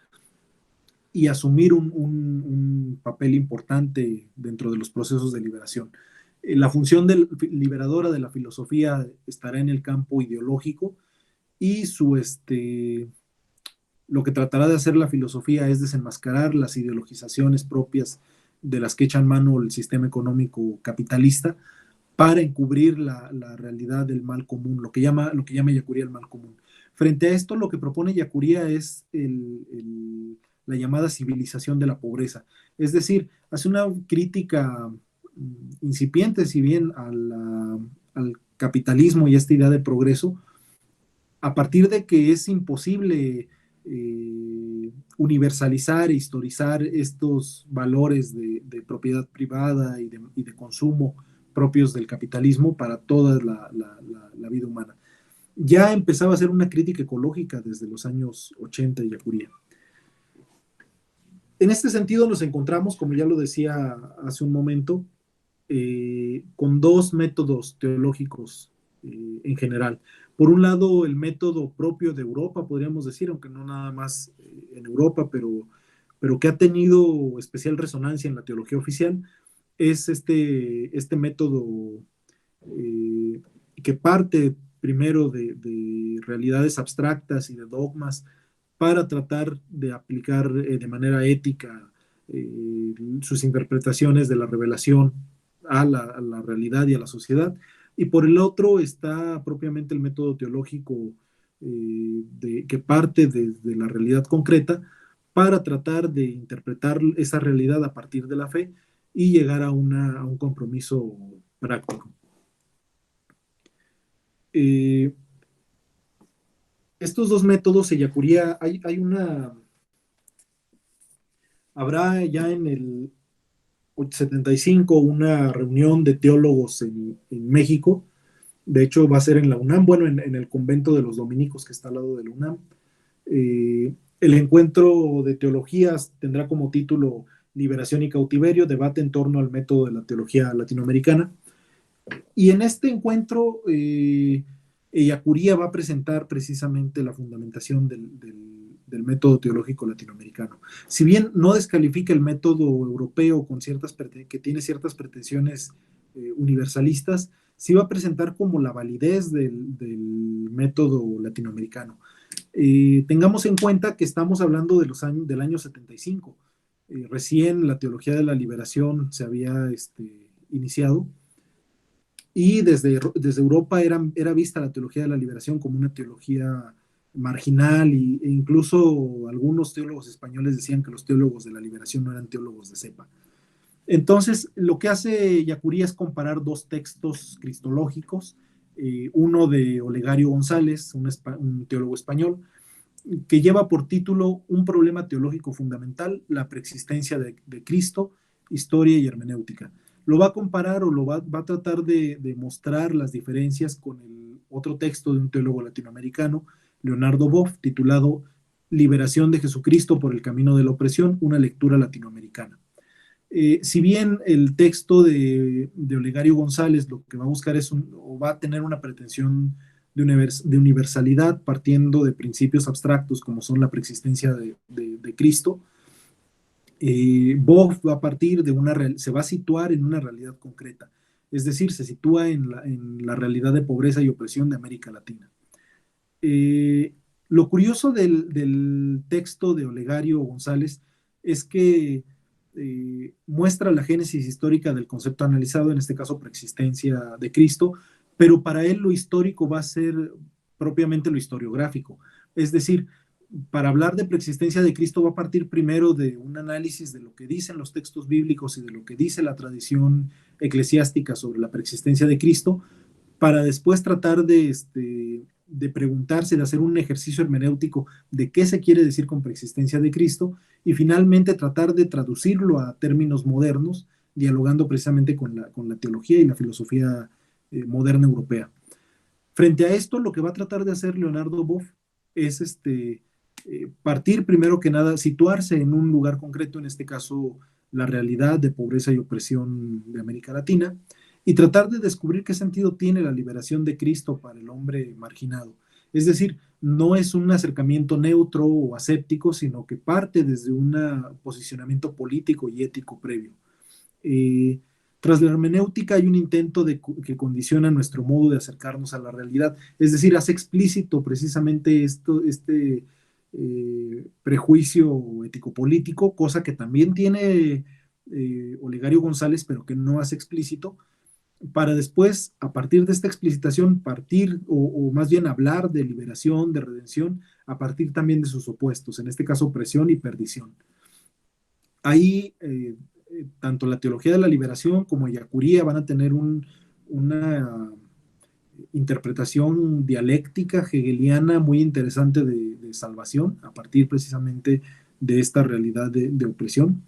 Speaker 1: y asumir un papel importante dentro de los procesos de liberación. La función liberadora de la filosofía estará en el campo ideológico y lo que tratará de hacer la filosofía es desenmascarar las ideologizaciones propias de las que echan mano el sistema económico capitalista para encubrir la realidad del mal común, lo que llama Yacuría el mal común. Frente a esto, lo que propone Yacuría es la llamada civilización de la pobreza. Es decir, hace una crítica incipiente, si bien, al capitalismo y esta idea de progreso, a partir de que es imposible universalizar e historizar estos valores de propiedad privada y de consumo propios del capitalismo para toda la vida humana. Ya empezaba a ser una crítica ecológica desde los años 80 en Yacuría. En este sentido nos encontramos, como ya lo decía hace un momento, con dos métodos teológicos en general. Por un lado, el método propio de Europa, podríamos decir, aunque no nada más en Europa, pero que ha tenido especial resonancia en la teología oficial, es este método que parte primero de realidades abstractas y de dogmas para tratar de aplicar de manera ética sus interpretaciones de la revelación a la realidad y a la sociedad. Y por el otro está propiamente el método teológico que parte de la realidad concreta para tratar de interpretar esa realidad a partir de la fe y llegar a un compromiso práctico. Eh, estos dos métodos, Ellacuría, habrá ya en el 75 una reunión de teólogos en México. De hecho, va a ser en la UNAM, bueno, en el convento de los dominicos que está al lado de la UNAM. El encuentro de teologías tendrá como título Liberación y Cautiverio, debate en torno al método de la teología latinoamericana. Y en este encuentro, Ellacuría va a presentar precisamente la fundamentación del método teológico latinoamericano. Si bien no descalifica el método europeo con que tiene ciertas pretensiones universalistas, sí va a presentar como la validez del método latinoamericano. Tengamos en cuenta que estamos hablando del año 75. Recién la teología de la liberación se había iniciado y desde Europa era vista la teología de la liberación como una teología marginal e incluso algunos teólogos españoles decían que los teólogos de la liberación no eran teólogos de cepa. Entonces, lo que hace Yacuría es comparar dos textos cristológicos, uno de Olegario González, un teólogo español, que lleva por título Un problema teológico fundamental, la preexistencia de Cristo, historia y hermenéutica. Lo va a comparar o va a tratar de mostrar las diferencias con el otro texto de un teólogo latinoamericano, Leonardo Boff, titulado Liberación de Jesucristo por el camino de la opresión, una lectura latinoamericana. Si bien el texto de Olegario González lo que va a buscar o va a tener una pretensión de universalidad partiendo de principios abstractos como son la preexistencia de Cristo, Boff va a partir se va a situar en una realidad concreta, es decir, se sitúa en la realidad de pobreza y opresión de América Latina. Lo curioso del texto de Olegario González es que muestra la génesis histórica del concepto analizado, en este caso preexistencia de Cristo, pero para él lo histórico va a ser propiamente lo historiográfico. Es decir, para hablar de preexistencia de Cristo va a partir primero de un análisis de lo que dicen los textos bíblicos y de lo que dice la tradición eclesiástica sobre la preexistencia de Cristo, para después tratar de preguntarse, de hacer un ejercicio hermenéutico de qué se quiere decir con preexistencia de Cristo y finalmente tratar de traducirlo a términos modernos, dialogando precisamente con la teología y la filosofía moderna europea. Frente a esto, lo que va a tratar de hacer Leonardo Boff es partir primero que nada, situarse en un lugar concreto, en este caso la realidad de pobreza y opresión de América Latina, y tratar de descubrir qué sentido tiene la liberación de Cristo para el hombre marginado. Es decir, no es un acercamiento neutro o aséptico, sino que parte desde un posicionamiento político y ético previo. Tras la hermenéutica hay un intento que condiciona nuestro modo de acercarnos a la realidad, es decir, hace explícito precisamente este prejuicio ético-político, cosa que también tiene Olegario González, pero que no hace explícito, para después, a partir de esta explicitación, o más bien hablar de liberación, de redención, a partir también de sus opuestos, en este caso opresión y perdición. Ahí, tanto la teología de la liberación como Yacuría van a tener una interpretación dialéctica hegeliana muy interesante de salvación, a partir precisamente de esta realidad de opresión.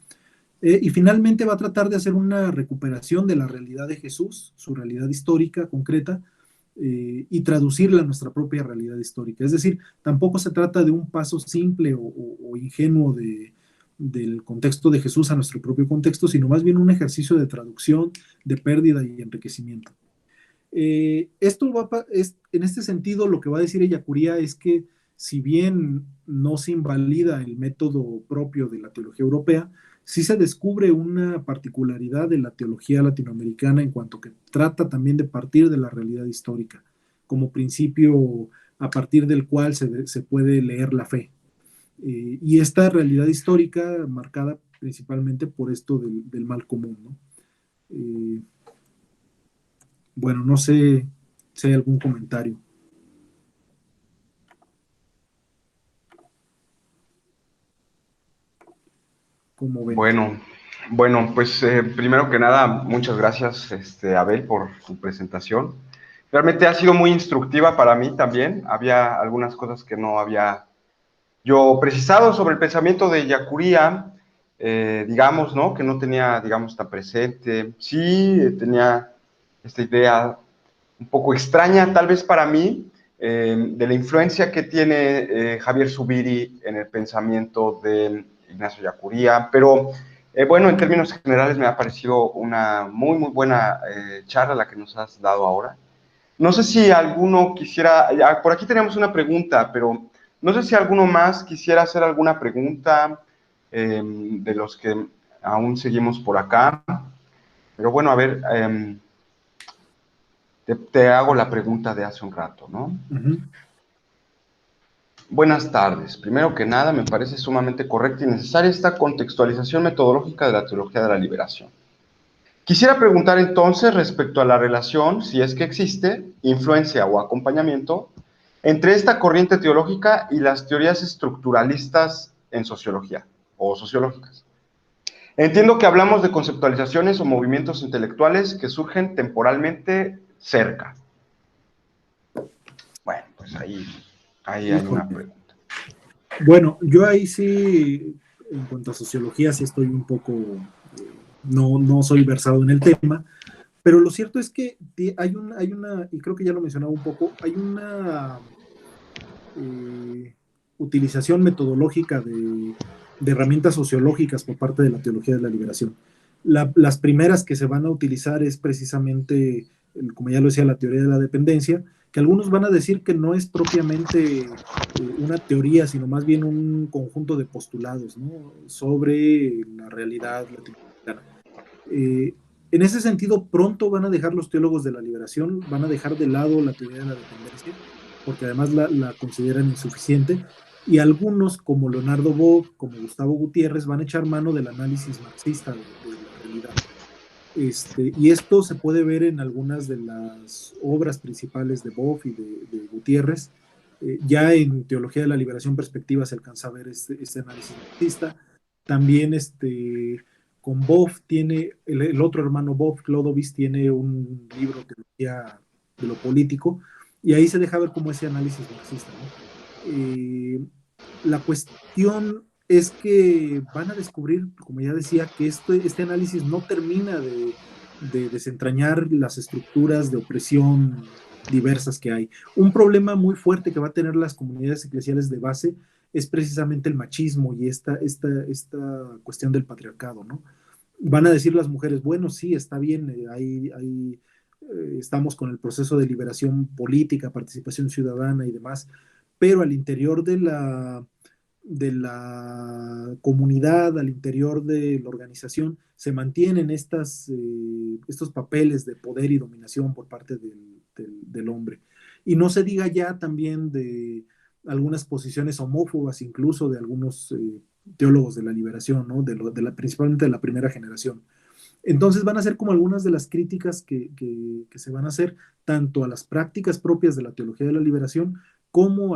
Speaker 1: Y finalmente va a tratar de hacer una recuperación de la realidad de Jesús, su realidad histórica concreta, y traducirla a nuestra propia realidad histórica. Es decir, tampoco se trata de un paso simple o ingenuo del contexto de Jesús a nuestro propio contexto, sino más bien un ejercicio de traducción, de pérdida y enriquecimiento. En este sentido, lo que va a decir Ellacuría es que si bien no se invalida el método propio de la teología europea, sí se descubre una particularidad de la teología latinoamericana en cuanto que trata también de partir de la realidad histórica, como principio a partir del cual se puede leer la fe. Y esta realidad histórica marcada principalmente por esto del mal común, ¿no? Eh, bueno, no sé si hay algún comentario. ¿Cómo ven?
Speaker 2: Bueno, bueno, pues primero que nada, muchas gracias, Abel, por su presentación. Realmente ha sido muy instructiva para mí también. Había algunas cosas que no había yo precisado sobre el pensamiento de Yacuría, digamos, ¿no? Que no tenía, digamos, tan presente. Sí, tenía esta idea un poco extraña, tal vez para mí, de la influencia que tiene Javier Zubiri en el pensamiento de Ignacio Yacuría, pero bueno, en términos generales me ha parecido una muy, muy buena charla la que nos has dado ahora. No sé si alguno quisiera, por aquí tenemos una pregunta, pero no sé si alguno más quisiera hacer alguna pregunta de los que aún seguimos por acá. Pero bueno, a ver, te hago la pregunta de hace un rato, ¿no?
Speaker 1: Ujú.
Speaker 2: Buenas tardes. Primero que nada, me parece sumamente correcta y necesaria esta contextualización metodológica de la teología de la liberación. Quisiera preguntar entonces respecto a la relación, si es que existe, influencia o acompañamiento entre esta corriente teológica y las teorías estructuralistas en sociología o sociológicas. Entiendo que hablamos de conceptualizaciones o movimientos intelectuales que surgen temporalmente cerca. Bueno, pues ahí hay
Speaker 1: Híjole.
Speaker 2: una pregunta.
Speaker 1: Bueno, yo ahí sí, en cuanto a sociología, sí estoy un poco, no soy versado en el tema, pero lo cierto es que hay una, y creo que ya lo mencionaba un poco, hay una eh, utilización metodológica de herramientas sociológicas por parte de la teología de la liberación. Las primeras que se van a utilizar es precisamente, como ya lo decía, la teoría de la dependencia, que algunos van a decir que no es propiamente una teoría, sino más bien un conjunto de postulados, ¿no? Sobre la realidad latinoamericana. Eh, en ese sentido, pronto van a dejar los teólogos de la liberación, van a dejar de lado la teoría de la dependencia, porque además la consideran insuficiente, y algunos, como Leonardo Boff, como Gustavo Gutiérrez, van a echar mano del análisis marxista de la realidad. Y esto se puede ver en algunas de las obras principales de Boff y de Gutiérrez. Ya en Teología de la Liberación Perspectiva se alcanza a ver este análisis marxista. También con Boff tiene, el otro hermano Boff, Clodovis, tiene un libro, Teología de lo Político, y ahí se deja ver como ese análisis marxista, ¿no? La cuestión es que van a descubrir, como ya decía, que este análisis no termina de desentrañar las estructuras de opresión diversas que hay. Un problema muy fuerte que va a tener las comunidades eclesiales de base es precisamente el machismo y esta cuestión del patriarcado, ¿no? Van a decir las mujeres, bueno, sí, está bien, estamos con el proceso de liberación política, participación ciudadana y demás, pero al interior de la comunidad, al interior de la organización, se mantienen estos papeles de poder y dominación por parte del hombre. Y no se diga ya también de algunas posiciones homófobas, incluso de algunos teólogos de la liberación, ¿no? Principalmente de la primera generación. Entonces van a ser como algunas de las críticas que se van a hacer tanto a las prácticas propias de la teología de la liberación como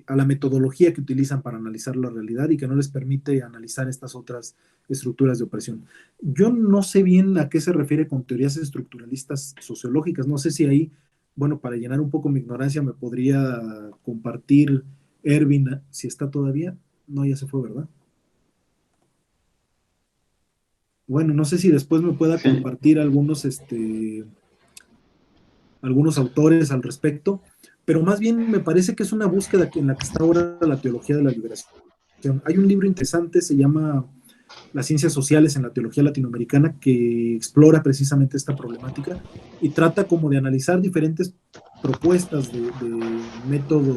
Speaker 1: a la metodología que utilizan para analizar la realidad y que no les permite analizar estas otras estructuras de opresión. Yo no sé bien a qué se refiere con teorías estructuralistas sociológicas, no sé si ahí, bueno, para llenar un poco mi ignorancia, me podría compartir Ervin, si está todavía. No, ya se fue, ¿verdad? Bueno, no sé si después me pueda
Speaker 2: Sí,
Speaker 1: compartir algunos autores al respecto, pero más bien me parece que es una búsqueda en la que está ahora la teología de la liberación. Hay un libro interesante, se llama Las ciencias sociales en la teología latinoamericana, que explora precisamente esta problemática y trata como de analizar diferentes propuestas de método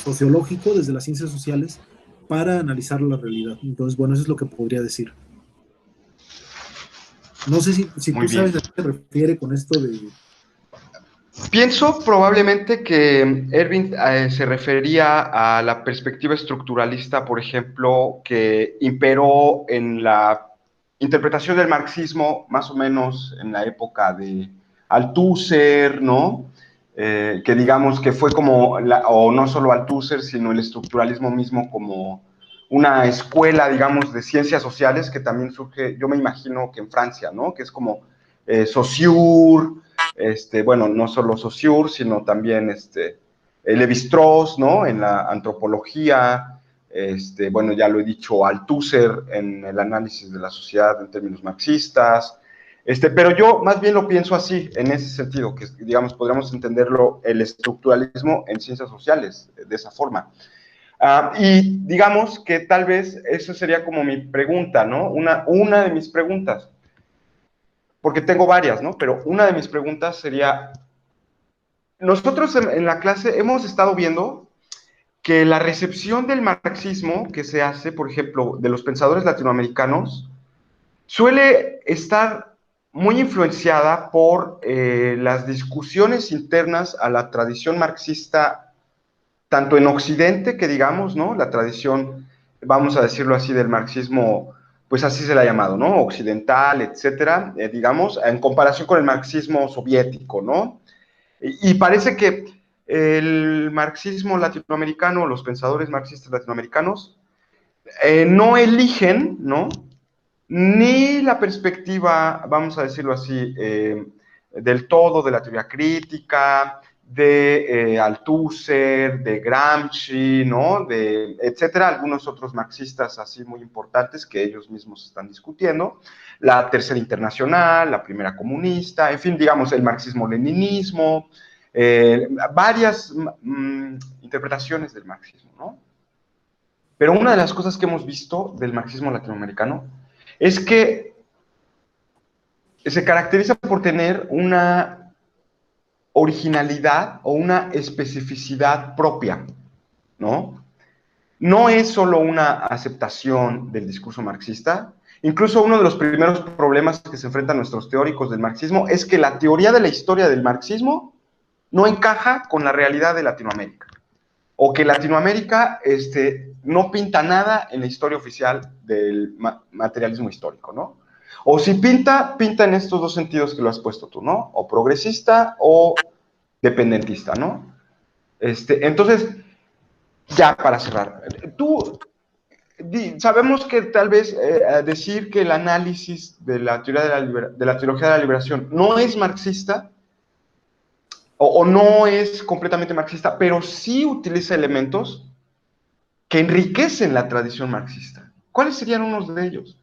Speaker 1: sociológico desde las ciencias sociales para analizar la realidad. Entonces, bueno, eso es lo que podría decir. No sé si
Speaker 2: muy
Speaker 1: tú sabes
Speaker 2: bien.
Speaker 1: a qué se refiere con esto de...
Speaker 2: Pienso probablemente que Erwin se refería a la perspectiva estructuralista, por ejemplo, que imperó en la interpretación del marxismo más o menos en la época de Althusser, ¿no? Que digamos que fue como, o no solo Althusser, sino el estructuralismo mismo como una escuela, digamos, de ciencias sociales que también surge, yo me imagino que en Francia, ¿no? Que es como Saussure, bueno, no solo Saussure, sino también Lévi-Strauss, ¿no? En la antropología, bueno, ya lo he dicho, Althusser en el análisis de la sociedad en términos marxistas, pero yo más bien lo pienso así, en ese sentido, que digamos, podríamos entenderlo, el estructuralismo en ciencias sociales, de esa forma. Y digamos que tal vez eso sería como mi pregunta, ¿no? Una de mis preguntas, porque tengo varias, ¿no? Pero una de mis preguntas sería, nosotros en la clase hemos estado viendo que la recepción del marxismo que se hace, por ejemplo, de los pensadores latinoamericanos, suele estar muy influenciada por las discusiones internas a la tradición marxista, tanto en Occidente, que digamos, ¿no? La tradición, vamos a decirlo así, del marxismo, pues así se le ha llamado, ¿no? Occidental, etcétera, digamos, en comparación con el marxismo soviético, ¿no? Y parece que el marxismo latinoamericano, los pensadores marxistas latinoamericanos, no eligen, ¿no? Ni la perspectiva, vamos a decirlo así, del todo de la teoría crítica, de Althusser, de Gramsci, ¿no? De, etcétera, algunos otros marxistas así muy importantes que ellos mismos están discutiendo, la Tercera Internacional, la Primera Comunista, en fin, digamos, el marxismo-leninismo, varias interpretaciones del marxismo, ¿no? Pero una de las cosas que hemos visto del marxismo latinoamericano es que se caracteriza por tener una originalidad o una especificidad propia, ¿no? No es solo una aceptación del discurso marxista. Incluso uno de los primeros problemas que se enfrentan nuestros teóricos del marxismo es que la teoría de la historia del marxismo no encaja con la realidad de Latinoamérica. O que Latinoamérica no pinta nada en la historia oficial del materialismo histórico, ¿no? O si pinta, pinta en estos dos sentidos que lo has puesto tú, ¿no? O progresista o dependentista, ¿no? Entonces, ya para cerrar, sabemos que tal vez decir que el análisis de la teoría de la teología de la liberación no es marxista, o no es completamente marxista, pero sí utiliza elementos que enriquecen la tradición marxista. ¿Cuáles serían unos de ellos?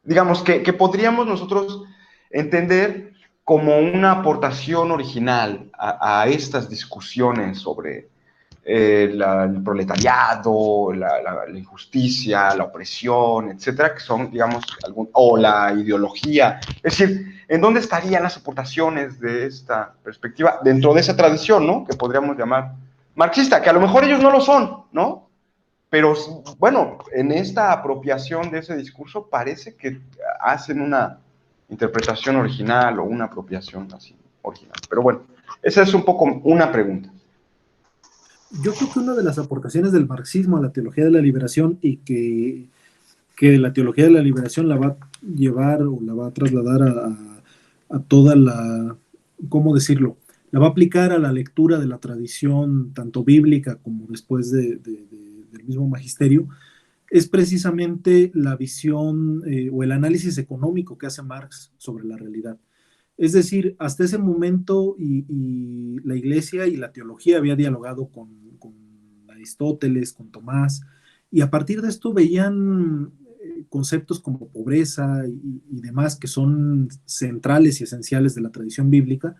Speaker 2: Digamos que podríamos nosotros entender como una aportación original a estas discusiones sobre el proletariado, la injusticia, la opresión, etcétera, que son, digamos, o la ideología. Es decir, ¿en dónde estarían las aportaciones de esta perspectiva dentro de esa tradición, ¿no? Que podríamos llamar marxista, que a lo mejor ellos no lo son, ¿no? Pero bueno, en esta apropiación de ese discurso parece que hacen una interpretación original o una apropiación así original. Pero bueno, esa es un poco una pregunta.
Speaker 1: Yo creo que una de las aportaciones del marxismo a la teología de la liberación y que la teología de la liberación la va a llevar o la va a trasladar a toda la, ¿cómo decirlo? la va a aplicar a la lectura de la tradición, tanto bíblica como después del mismo magisterio, es precisamente la visión o el análisis económico que hace Marx sobre la realidad. Es decir, hasta ese momento y la iglesia y la teología había dialogado con Aristóteles, con Tomás, y a partir de esto veían conceptos como pobreza y demás que son centrales y esenciales de la tradición bíblica,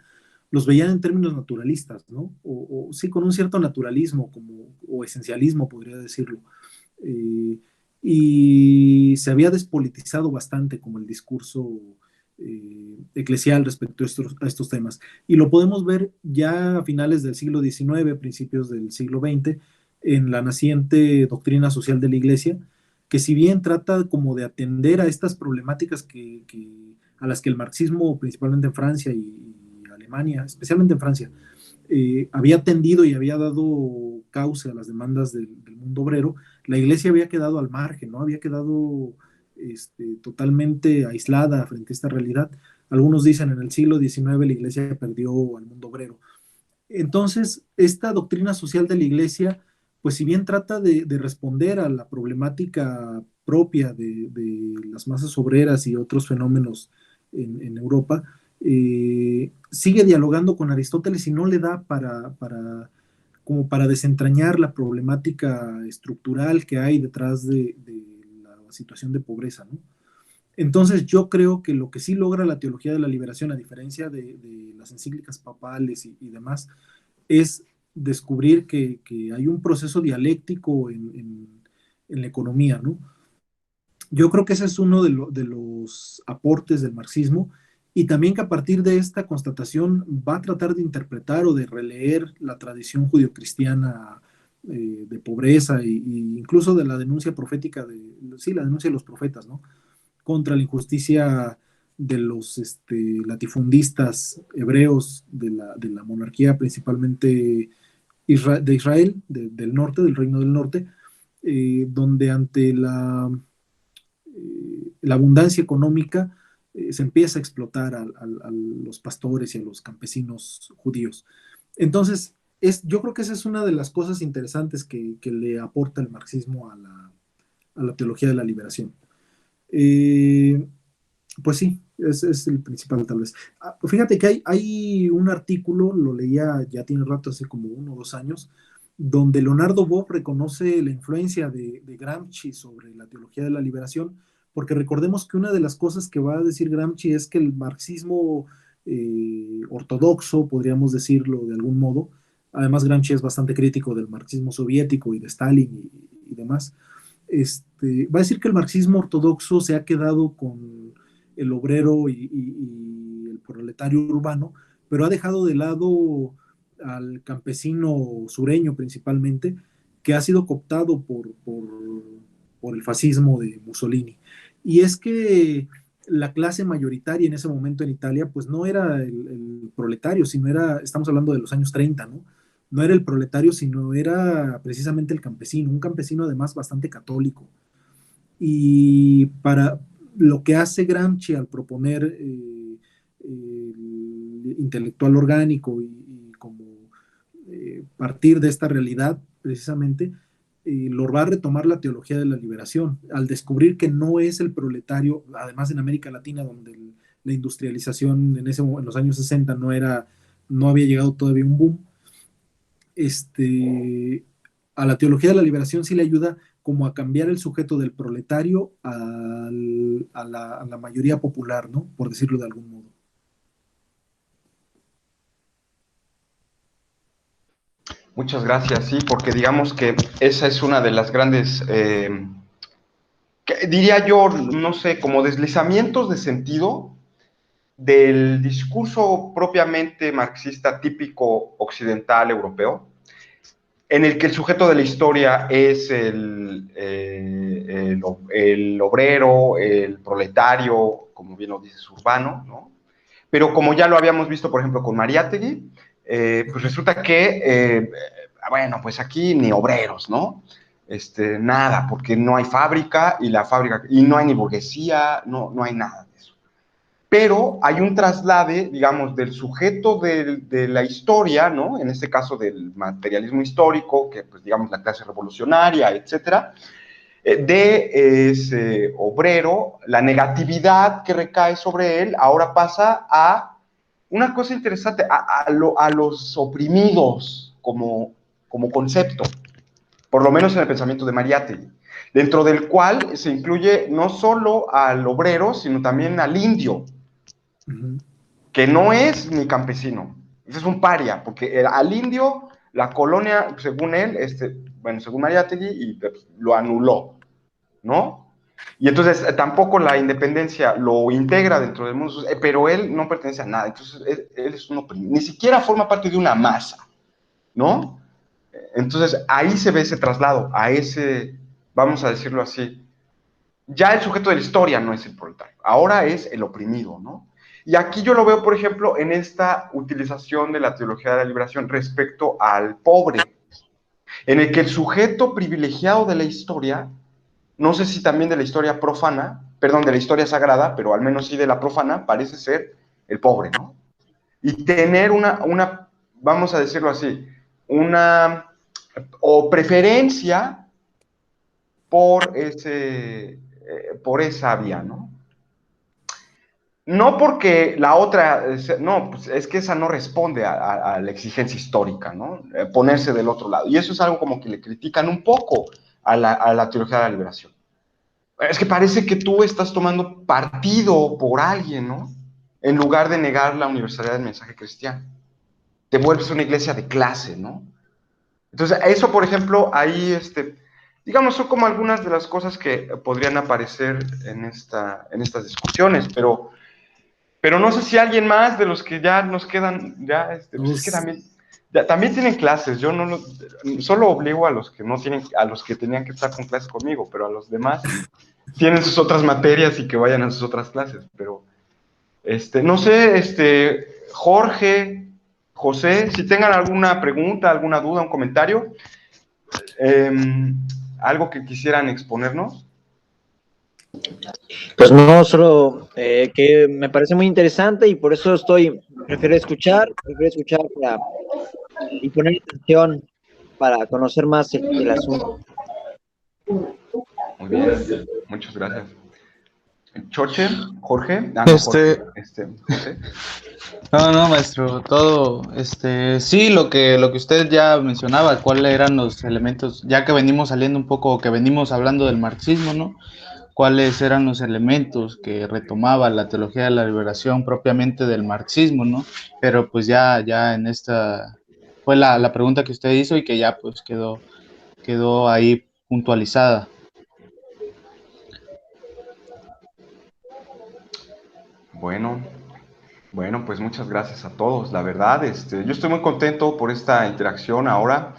Speaker 1: los veían en términos naturalistas, ¿no? O sí, con un cierto naturalismo como, o esencialismo, podría decirlo. Eh, y se había despolitizado bastante como el discurso eclesial respecto a estos temas. Y lo podemos ver ya a finales del siglo XIX, principios del siglo XX, en la naciente doctrina social de la Iglesia, que si bien trata como de atender a estas problemáticas a las que el marxismo, principalmente en Francia y Alemania, especialmente en Francia, había atendido y había dado cauce a las demandas del mundo obrero, la iglesia había quedado al margen, ¿no? Había quedado totalmente aislada frente a esta realidad. Algunos dicen en el siglo XIX la iglesia perdió al mundo obrero. Entonces, esta doctrina social de la iglesia, pues si bien trata de responder a la problemática propia de las masas obreras y otros fenómenos en Europa, sigue dialogando con Aristóteles y no le da como para desentrañar la problemática estructural que hay detrás de la situación de pobreza, ¿no? Entonces yo creo que lo que sí logra la teología de la liberación, a diferencia de las encíclicas papales y demás, es descubrir que hay un proceso dialéctico en la economía, ¿no? Yo creo que ese es uno de los aportes del marxismo y también que a partir de esta constatación va a tratar de interpretar o de releer la tradición judio-cristiana de pobreza incluso de la denuncia profética, sí, la denuncia de los profetas, ¿no? Contra la injusticia de los latifundistas hebreos de la monarquía, principalmente de Israel, del norte, del reino del norte, donde ante la abundancia económica se empieza a explotar a los pastores y a los campesinos judíos. Entonces, yo creo que esa es una de las cosas interesantes que le aporta el marxismo a la teología de la liberación. Eh, pues sí, es el principal tal vez. Fíjate que hay un artículo, lo leía ya tiene rato, hace como 1 o 2 años, donde Leonardo Boff reconoce la influencia de Gramsci sobre la teología de la liberación, porque recordemos que una de las cosas que va a decir Gramsci es que el marxismo ortodoxo, podríamos decirlo de algún modo, además Gramsci es bastante crítico del marxismo soviético y de Stalin y demás, va a decir que el marxismo ortodoxo se ha quedado con el obrero y el proletario urbano, pero ha dejado de lado al campesino sureño principalmente, que ha sido cooptado por el fascismo de Mussolini. Y es que la clase mayoritaria en ese momento en Italia, pues no era el proletario, sino estamos hablando de los años 30, ¿no? No era el proletario, sino era precisamente el campesino, un campesino además bastante católico. Y para lo que hace Gramsci al proponer el intelectual orgánico y como partir de esta realidad, precisamente, lo va a retomar la teología de la liberación, al descubrir que no es el proletario, además en América Latina, donde la industrialización en los años 60 no había llegado todavía un boom, a la teología de la liberación sí le ayuda como a cambiar el sujeto del proletario a la mayoría popular, ¿no? Por decirlo de algún modo.
Speaker 2: Muchas gracias, sí, porque digamos que esa es una de las grandes, diría yo, no sé, como deslizamientos de sentido del discurso propiamente marxista típico occidental europeo, en el que el sujeto de la historia es el obrero, el proletario, como bien lo dices, urbano, ¿no? Pero como ya lo habíamos visto, por ejemplo, con Mariátegui, pues resulta que, bueno, pues aquí ni obreros, ¿no? Nada, porque no hay fábrica y no hay ni burguesía, no hay nada de eso. pero hay un traslade, digamos, del sujeto de la historia, ¿no? En este caso del materialismo histórico, que, pues, digamos, la clase revolucionaria, etcétera, de ese obrero, la negatividad que recae sobre él, ahora pasa a una cosa interesante, a los oprimidos como concepto, por lo menos en el pensamiento de Mariátegui, dentro del cual se incluye no solo al obrero, sino también al indio, que no es ni campesino, ese es un paria, porque al indio la colonia, según él, bueno, según Mariátegui, y pues, lo anuló, ¿no? Y entonces tampoco la independencia lo integra dentro del mundo, pero él no pertenece a nada, entonces él es uno, ni siquiera forma parte de una masa, ¿no? Entonces ahí se ve ese traslado, a ese, vamos a decirlo así, ya el sujeto de la historia no es el proletario, ahora es el oprimido, ¿no? Y aquí yo lo veo, por ejemplo, en esta utilización de la teología de la liberación respecto al pobre, en el que el sujeto privilegiado de la historia, no sé si también de la historia profana, perdón, de la historia sagrada, pero al menos sí de la profana, parece ser el pobre, ¿no? Y tener vamos a decirlo así, una o preferencia por esa vía, ¿no? No porque la otra, no, pues es que esa no responde a la exigencia histórica, ¿no? Ponerse del otro lado. Y eso es algo como que le critican un poco a la teología de la liberación. Es que parece que tú estás tomando partido por alguien, ¿no? En lugar de negar la universalidad del mensaje cristiano. Te vuelves una iglesia de clase, ¿no? Entonces, eso, por ejemplo, ahí, digamos, son como algunas de las cosas que podrían aparecer en estas discusiones, pero no sé si alguien más de los que ya nos quedan, ya, pues es que
Speaker 1: Pues,
Speaker 2: también tienen clases, yo no solo obligo a los que no tienen, a los que tenían que estar con clases conmigo, pero a los demás tienen sus otras materias y que vayan a sus otras clases, pero, no sé, Jorge, José, si tengan alguna pregunta, alguna duda, un comentario, eh, algo que quisieran exponernos.
Speaker 3: Pues no, solo que me parece muy interesante y por eso prefiero escuchar y poner atención para conocer más el asunto.
Speaker 2: Muy bien, muchas gracias. Choche, Jorge, no,
Speaker 4: Este,
Speaker 2: José.
Speaker 4: no, maestro, todo, sí, lo que usted ya mencionaba, cuáles eran los elementos, ya que venimos saliendo un poco, que venimos hablando del marxismo, ¿no? Cuáles eran los elementos que retomaba la teología de la liberación propiamente del marxismo, ¿no? Pero pues ya en esta, fue la pregunta que usted hizo y que ya pues quedó ahí puntualizada.
Speaker 2: Bueno, pues muchas gracias a todos. La verdad, yo estoy muy contento por esta interacción ahora.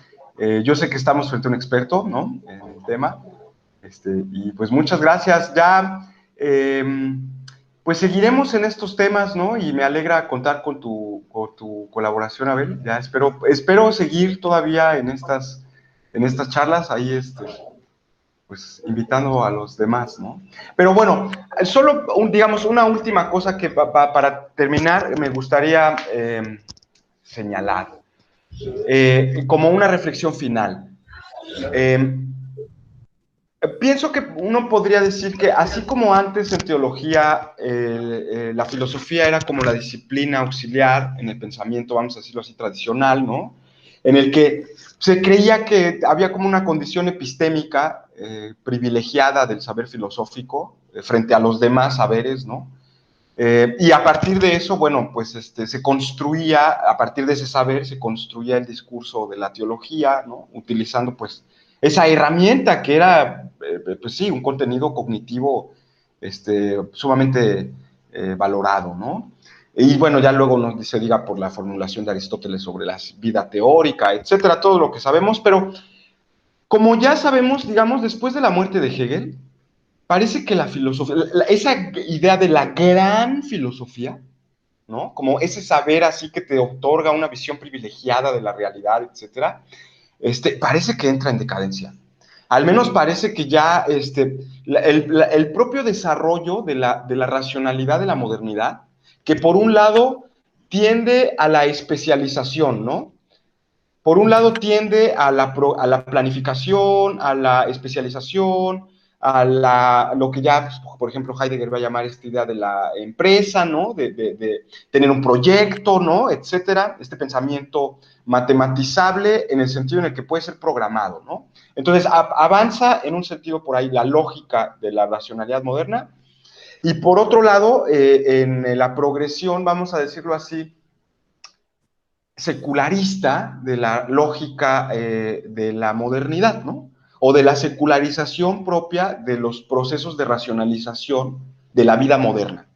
Speaker 2: Yo sé que estamos frente a un experto, ¿no? En el tema. Y pues muchas gracias. Ya, pues seguiremos en estos temas, ¿no? Y me alegra contar con tu colaboración, Abel. Ya espero seguir todavía en estas charlas. Ahí, pues invitando a los demás, ¿no? Pero bueno, solo, digamos, una última cosa que para terminar me gustaría señalar, como una reflexión final. Pienso que uno podría decir que así como antes en teología la filosofía era como la disciplina auxiliar en el pensamiento, vamos a decirlo así, tradicional, ¿no? En el que se creía que había como una condición epistémica privilegiada del saber filosófico frente a los demás saberes, ¿no? Y a partir de eso, bueno, pues se construía, a partir de ese saber, se construía el discurso de la teología, ¿no? Utilizando, pues, esa herramienta que era, pues sí, un contenido cognitivo sumamente valorado, ¿no? Y bueno, ya luego se diga por la formulación de Aristóteles sobre la vida teórica, etcétera, todo lo que sabemos, pero como ya sabemos, digamos, después de la muerte de Hegel, parece que la filosofía, esa idea de la gran filosofía, ¿no? Como ese saber así que te otorga una visión privilegiada de la realidad, etcétera, parece que entra en decadencia. Al menos parece que ya el propio desarrollo de la racionalidad de la modernidad, que por un lado tiende a la especialización, ¿no? Por un lado tiende a la planificación, a la especialización, lo que ya, pues, por ejemplo, Heidegger va a llamar esta idea de la empresa, ¿no? De tener un proyecto, ¿no? Etcétera. Este pensamiento matematizable en el sentido en el que puede ser programado, ¿no? Entonces, avanza en un sentido por ahí la lógica de la racionalidad moderna. Y por otro lado, en la progresión, vamos a decirlo así, secularista de la lógica de la modernidad, ¿no? O de la secularización propia de los procesos de racionalización de la vida moderna.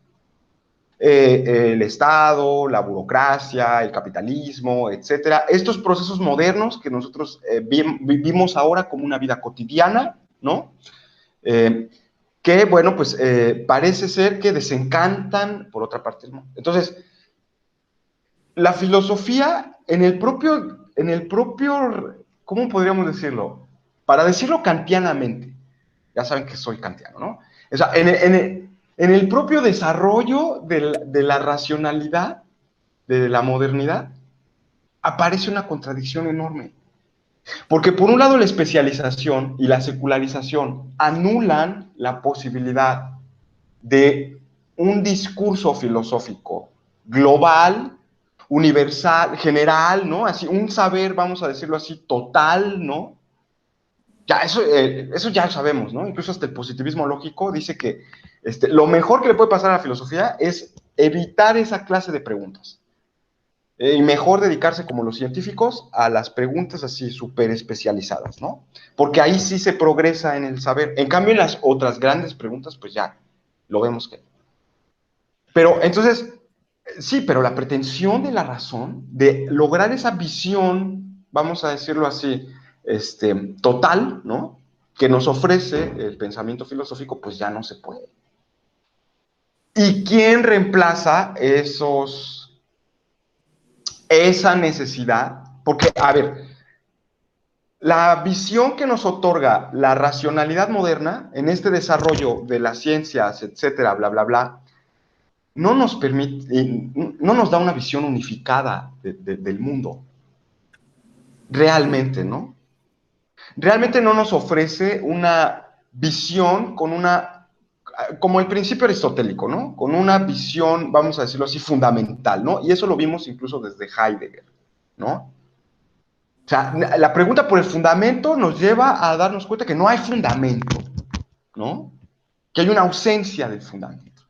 Speaker 2: El Estado, la burocracia, el capitalismo, etcétera. Estos procesos modernos que nosotros vivimos ahora como una vida cotidiana, ¿no? Que, bueno, pues parece ser que desencantan, por otra parte, ¿no? Entonces, la filosofía en el propio, ¿cómo podríamos decirlo? Para decirlo kantianamente, ya saben que soy kantiano, ¿no? O sea, en el propio desarrollo de la racionalidad, de la modernidad, aparece una contradicción enorme. Porque por un lado la especialización y la secularización anulan la posibilidad de un discurso filosófico global, universal, general, ¿no? Así, un saber, vamos a decirlo así, total, ¿no? Ya, eso ya lo sabemos, ¿no? Incluso hasta el positivismo lógico dice que lo mejor que le puede pasar a la filosofía es evitar esa clase de preguntas. Y mejor dedicarse, como los científicos, a las preguntas así súper especializadas, ¿no? Porque ahí sí se progresa en el saber. En cambio, en las otras grandes preguntas, pues ya, lo vemos que... Pero entonces, sí, pero la pretensión de la razón, de lograr esa visión, vamos a decirlo así, total, ¿no? Que nos ofrece el pensamiento filosófico, pues ya no se puede. ¿Y quién reemplaza esa necesidad? Porque, a ver, la visión que nos otorga la racionalidad moderna en este desarrollo de las ciencias, etcétera, bla, bla, bla, no nos permite, no nos da una visión unificada del mundo. Realmente, ¿no? Realmente no nos ofrece una visión como el principio aristotélico, ¿no? Con una visión, vamos a decirlo así, fundamental, ¿no? Y eso lo vimos incluso desde Heidegger, ¿no? O sea, la pregunta por el fundamento nos lleva a darnos cuenta que no hay fundamento, ¿no? Que hay una ausencia del fundamento.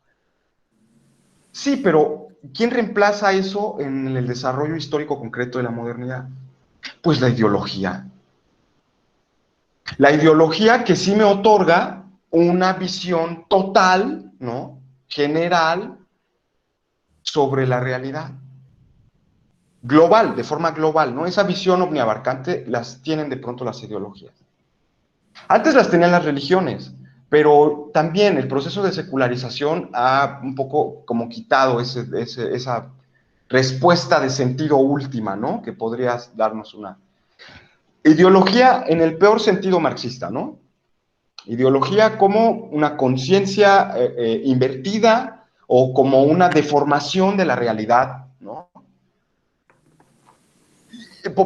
Speaker 2: Sí, pero ¿quién reemplaza eso en el desarrollo histórico concreto de la modernidad? Pues la ideología. La ideología que sí me otorga una visión total, ¿no? General sobre la realidad. Global, de forma global, ¿no? Esa visión omniabarcante las tienen de pronto las ideologías. Antes las tenían las religiones, pero también el proceso de secularización ha un poco como quitado esa respuesta de sentido última, ¿no? Que podrías darnos una ideología en el peor sentido marxista, ¿no? Ideología como una conciencia invertida o como una deformación de la realidad, ¿no?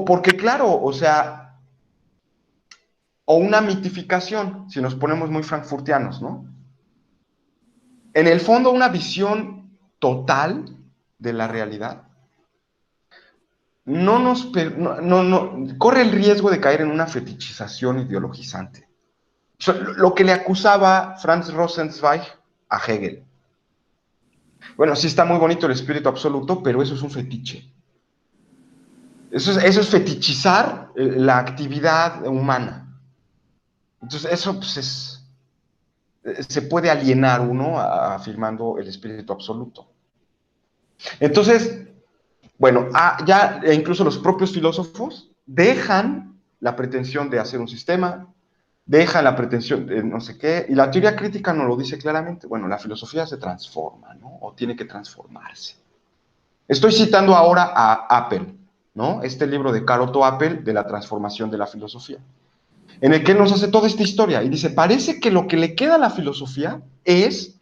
Speaker 2: Porque claro, o sea, o una mitificación, si nos ponemos muy frankfurtianos, ¿no? En el fondo, una visión total de la realidad corre el riesgo de caer en una fetichización ideologizante. O sea, lo que le acusaba Franz Rosenzweig a Hegel. Bueno, sí está muy bonito el espíritu absoluto, pero eso es un fetiche. Eso es fetichizar la actividad humana. Entonces, eso pues, se puede alienar uno afirmando el espíritu absoluto. Entonces, bueno, ya incluso los propios filósofos dejan la pretensión de hacer un sistema, dejan la pretensión de no sé qué, y la teoría crítica nos lo dice claramente. Bueno, la filosofía se transforma, ¿no? O tiene que transformarse. Estoy citando ahora a Apple, ¿no? Este libro de Karl Otto Apel de la transformación de la filosofía. en el que él nos hace toda esta historia y dice, parece que lo que le queda a la filosofía es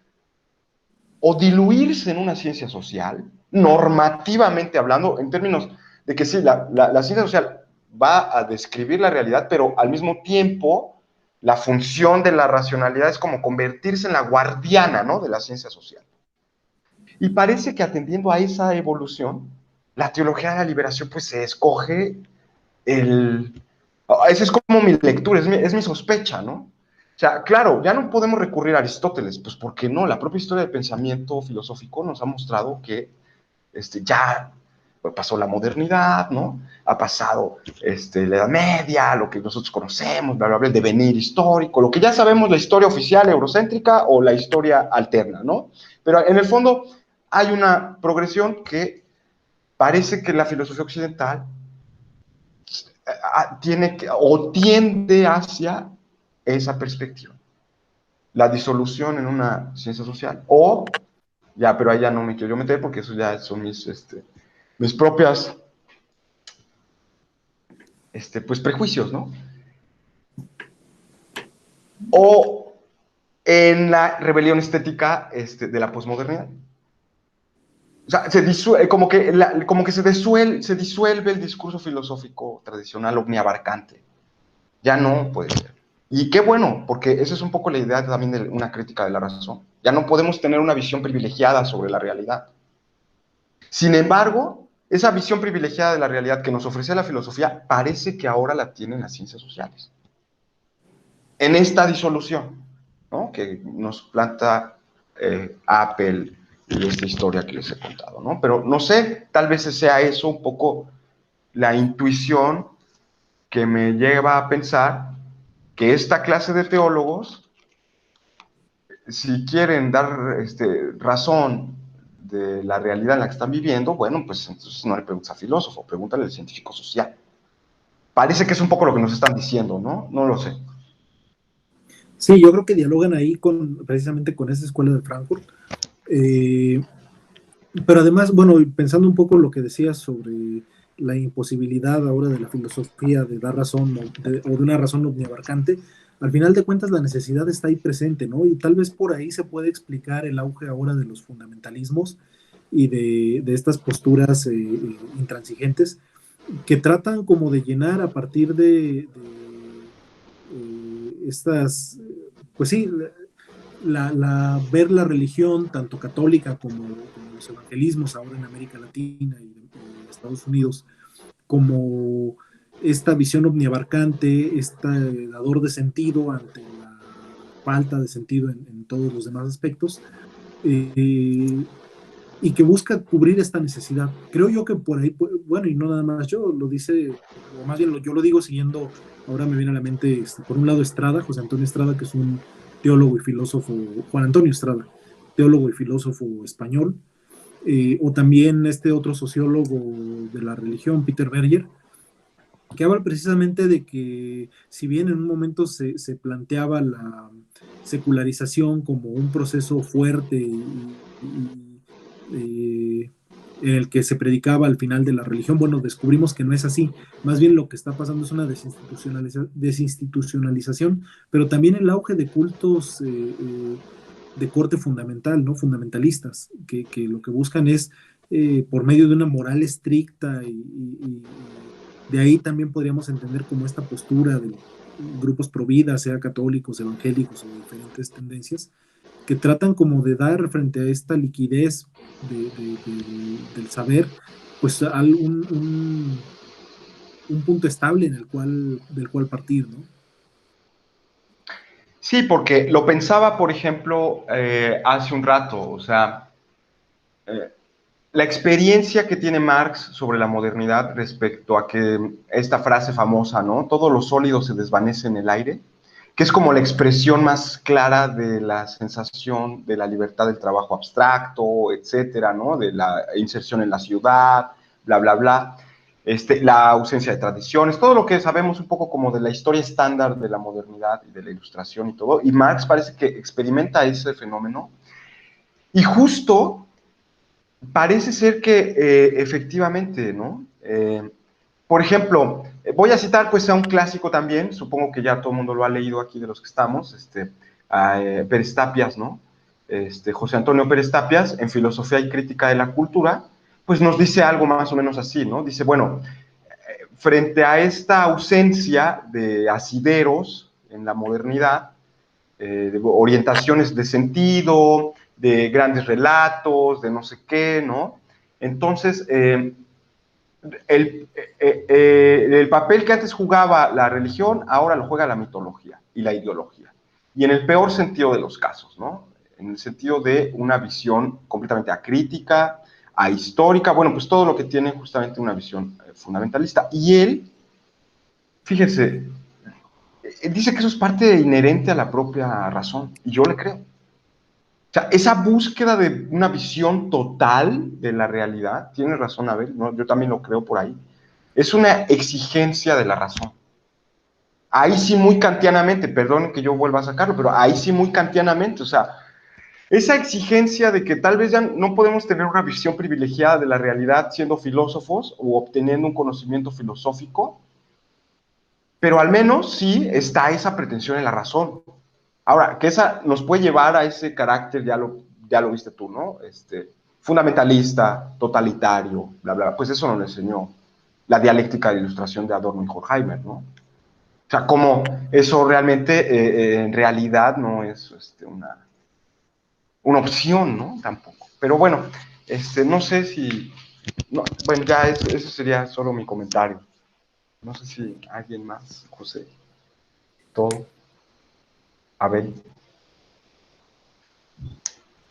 Speaker 2: o diluirse en una ciencia social, normativamente hablando, en términos de que sí, la ciencia social va a describir la realidad, pero al mismo tiempo la función de la racionalidad es como convertirse en la guardiana, ¿no?, de la ciencia social. Y parece que atendiendo a esa evolución, la teología de la liberación pues se escoge el... Esa es como mi lectura, es mi sospecha, ¿no? O sea, claro, ya no podemos recurrir a Aristóteles, pues porque no, la propia historia del pensamiento filosófico nos ha mostrado que ya pasó la modernidad, ¿no? Ha pasado la Edad Media, lo que nosotros conocemos, bla, bla, bla, el devenir histórico, lo que ya sabemos, la historia oficial eurocéntrica o la historia alterna, ¿no? Pero en el fondo hay una progresión que parece que la filosofía occidental tiene o tiende hacia esa perspectiva, la disolución en una ciencia social, o, ya, pero ahí ya no me quiero yo meter porque eso ya son mis propias, pues, prejuicios, ¿no? O en la rebelión estética de la posmodernidad. O sea, como que se disuelve el discurso filosófico tradicional omniabarcante. Ya no puede ser. Y qué bueno, porque esa es un poco la idea también de una crítica de la razón. Ya no podemos tener una visión privilegiada sobre la realidad. Sin embargo, esa visión privilegiada de la realidad que nos ofrece la filosofía parece que ahora la tienen las ciencias sociales. En esta disolución, ¿no?, que nos planta Apple y esta historia que les he contado, ¿no? Pero no sé, tal vez sea eso un poco la intuición que me lleva a pensar que esta clase de teólogos, si quieren dar razón de la realidad en la que están viviendo, bueno, pues entonces no le preguntes al filósofo, pregúntale al científico social. Parece que es un poco lo que nos están diciendo, ¿no? No lo sé.
Speaker 1: Sí, yo creo que dialogan ahí precisamente con esa escuela de Frankfurt. Pero además, bueno, pensando un poco lo que decías sobre la imposibilidad ahora de la filosofía de dar razón o de una razón omniabarcante, al final de cuentas la necesidad está ahí presente, ¿no? Y tal vez por ahí se puede explicar el auge ahora de los fundamentalismos y de estas posturas intransigentes que tratan como de llenar a partir de estas, pues sí, ver la religión, tanto católica como los evangelismos ahora en América Latina y en Estados Unidos, como esta visión omniabarcante, este dador de sentido ante la falta de sentido en todos los demás aspectos, y que busca cubrir esta necesidad. Creo yo que por ahí, bueno, y no nada más yo, lo dice, o más bien yo lo digo siguiendo, ahora me viene a la mente, por un lado Estrada, José Antonio Estrada, que es un teólogo y filósofo, Juan Antonio Estrada, teólogo y filósofo español, o también este otro sociólogo de la religión, Peter Berger, que habla precisamente de que si bien en un momento se planteaba la secularización como un proceso fuerte en el que se predicaba al final de la religión, bueno, descubrimos que no es así. Más bien lo que está pasando es una desinstitucionalización, pero también el auge de cultos de corte fundamental, ¿no? Fundamentalistas, que lo que buscan es, por medio de una moral estricta y de ahí también podríamos entender como esta postura de grupos pro vida, sea católicos, evangélicos o de diferentes tendencias, que tratan como de dar frente a esta liquidez del saber, pues un punto estable del cual partir, ¿no?
Speaker 2: Sí, porque lo pensaba, por ejemplo, hace un rato, o sea, la experiencia que tiene Marx sobre la modernidad respecto a que esta frase famosa, ¿no? Todo lo sólido se desvanece en el aire, que es como la expresión más clara de la sensación de la libertad del trabajo abstracto, etcétera, ¿no? De la inserción en la ciudad, bla, bla, bla. La ausencia de tradiciones, todo lo que sabemos un poco como de la historia estándar de la modernidad y de la ilustración y todo, y Marx parece que experimenta ese fenómeno, y justo parece ser que efectivamente, ¿no? Por ejemplo, voy a citar pues a un clásico también, supongo que ya todo el mundo lo ha leído aquí de los que estamos, Pérez Tapias, ¿no? José Antonio Pérez Tapias, en Filosofía y Crítica de la Cultura, pues nos dice algo más o menos así, ¿no? Dice, bueno, frente a esta ausencia de asideros en la modernidad, de orientaciones de sentido, de grandes relatos, de no sé qué, ¿no? Entonces, el papel que antes jugaba la religión, ahora lo juega la mitología y la ideología. Y en el peor sentido de los casos, ¿no? En el sentido de una visión completamente acrítica, ahistórica, bueno, pues todo lo que tiene justamente una visión fundamentalista. Y él, fíjese, dice que eso es parte inherente a la propia razón, y yo le creo. O sea, esa búsqueda de una visión total de la realidad, tiene razón Abel, ¿no? Yo también lo creo por ahí, es una exigencia de la razón. Ahí sí muy kantianamente, perdón que yo vuelva a sacarlo, pero ahí sí muy kantianamente, o sea, esa exigencia de que tal vez ya no podemos tener una visión privilegiada de la realidad siendo filósofos o obteniendo un conocimiento filosófico, pero al menos sí está esa pretensión en la razón. Ahora, que esa nos puede llevar a ese carácter, ya lo viste tú, ¿no? Fundamentalista, totalitario, bla, bla, pues eso nos lo enseñó la dialéctica de ilustración de Adorno y Horkheimer, ¿no? O sea, como eso realmente, en realidad, no es una opción, ¿no? Tampoco. Pero bueno, no sé si... No, bueno, ya eso sería solo mi comentario. No sé si alguien más, José, todo, Abel,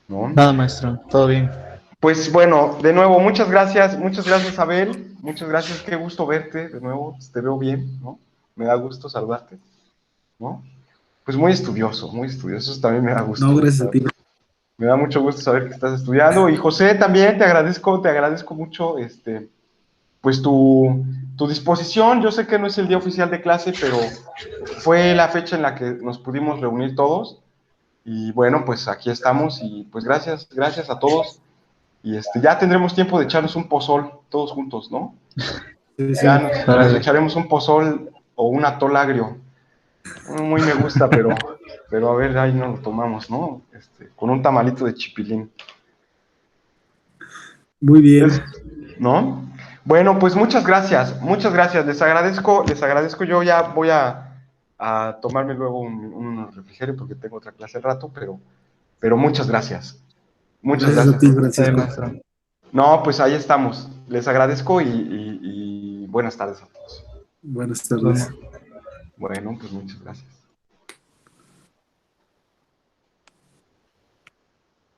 Speaker 2: ¿no?
Speaker 4: Nada, maestro, todo bien.
Speaker 2: Pues bueno, de nuevo, muchas gracias Abel, muchas gracias, qué gusto verte de nuevo, te veo bien, ¿no? Me da gusto saludarte, ¿no? Pues muy estudioso, eso también me da gusto.
Speaker 1: No, gracias a ti.
Speaker 2: Me da mucho gusto saber que estás estudiando. Y José, también te agradezco mucho, pues tu disposición. Yo sé que no es el día oficial de clase, pero fue la fecha en la que nos pudimos reunir todos. Y bueno, pues aquí estamos y pues gracias a todos. Y ya tendremos tiempo de echarnos un pozol todos juntos, ¿no?
Speaker 1: Sí, sí.
Speaker 2: Ya nos echaremos un pozol o un atol agrio. Muy me gusta, pero a ver, ahí nos lo tomamos, ¿no? Con un tamalito de chipilín.
Speaker 1: Muy bien.
Speaker 2: ¿No? Bueno, pues muchas gracias. Les agradezco. Yo ya voy a tomarme luego un refrigerio porque tengo otra clase al rato, pero muchas gracias. Muchas
Speaker 1: Gracias a
Speaker 2: gracias.
Speaker 1: ti,
Speaker 4: Sí,
Speaker 1: Francisco.
Speaker 4: maestro.
Speaker 2: No, pues ahí estamos. Les agradezco y buenas tardes a todos.
Speaker 1: Buenas tardes.
Speaker 2: Bueno, pues muchas gracias.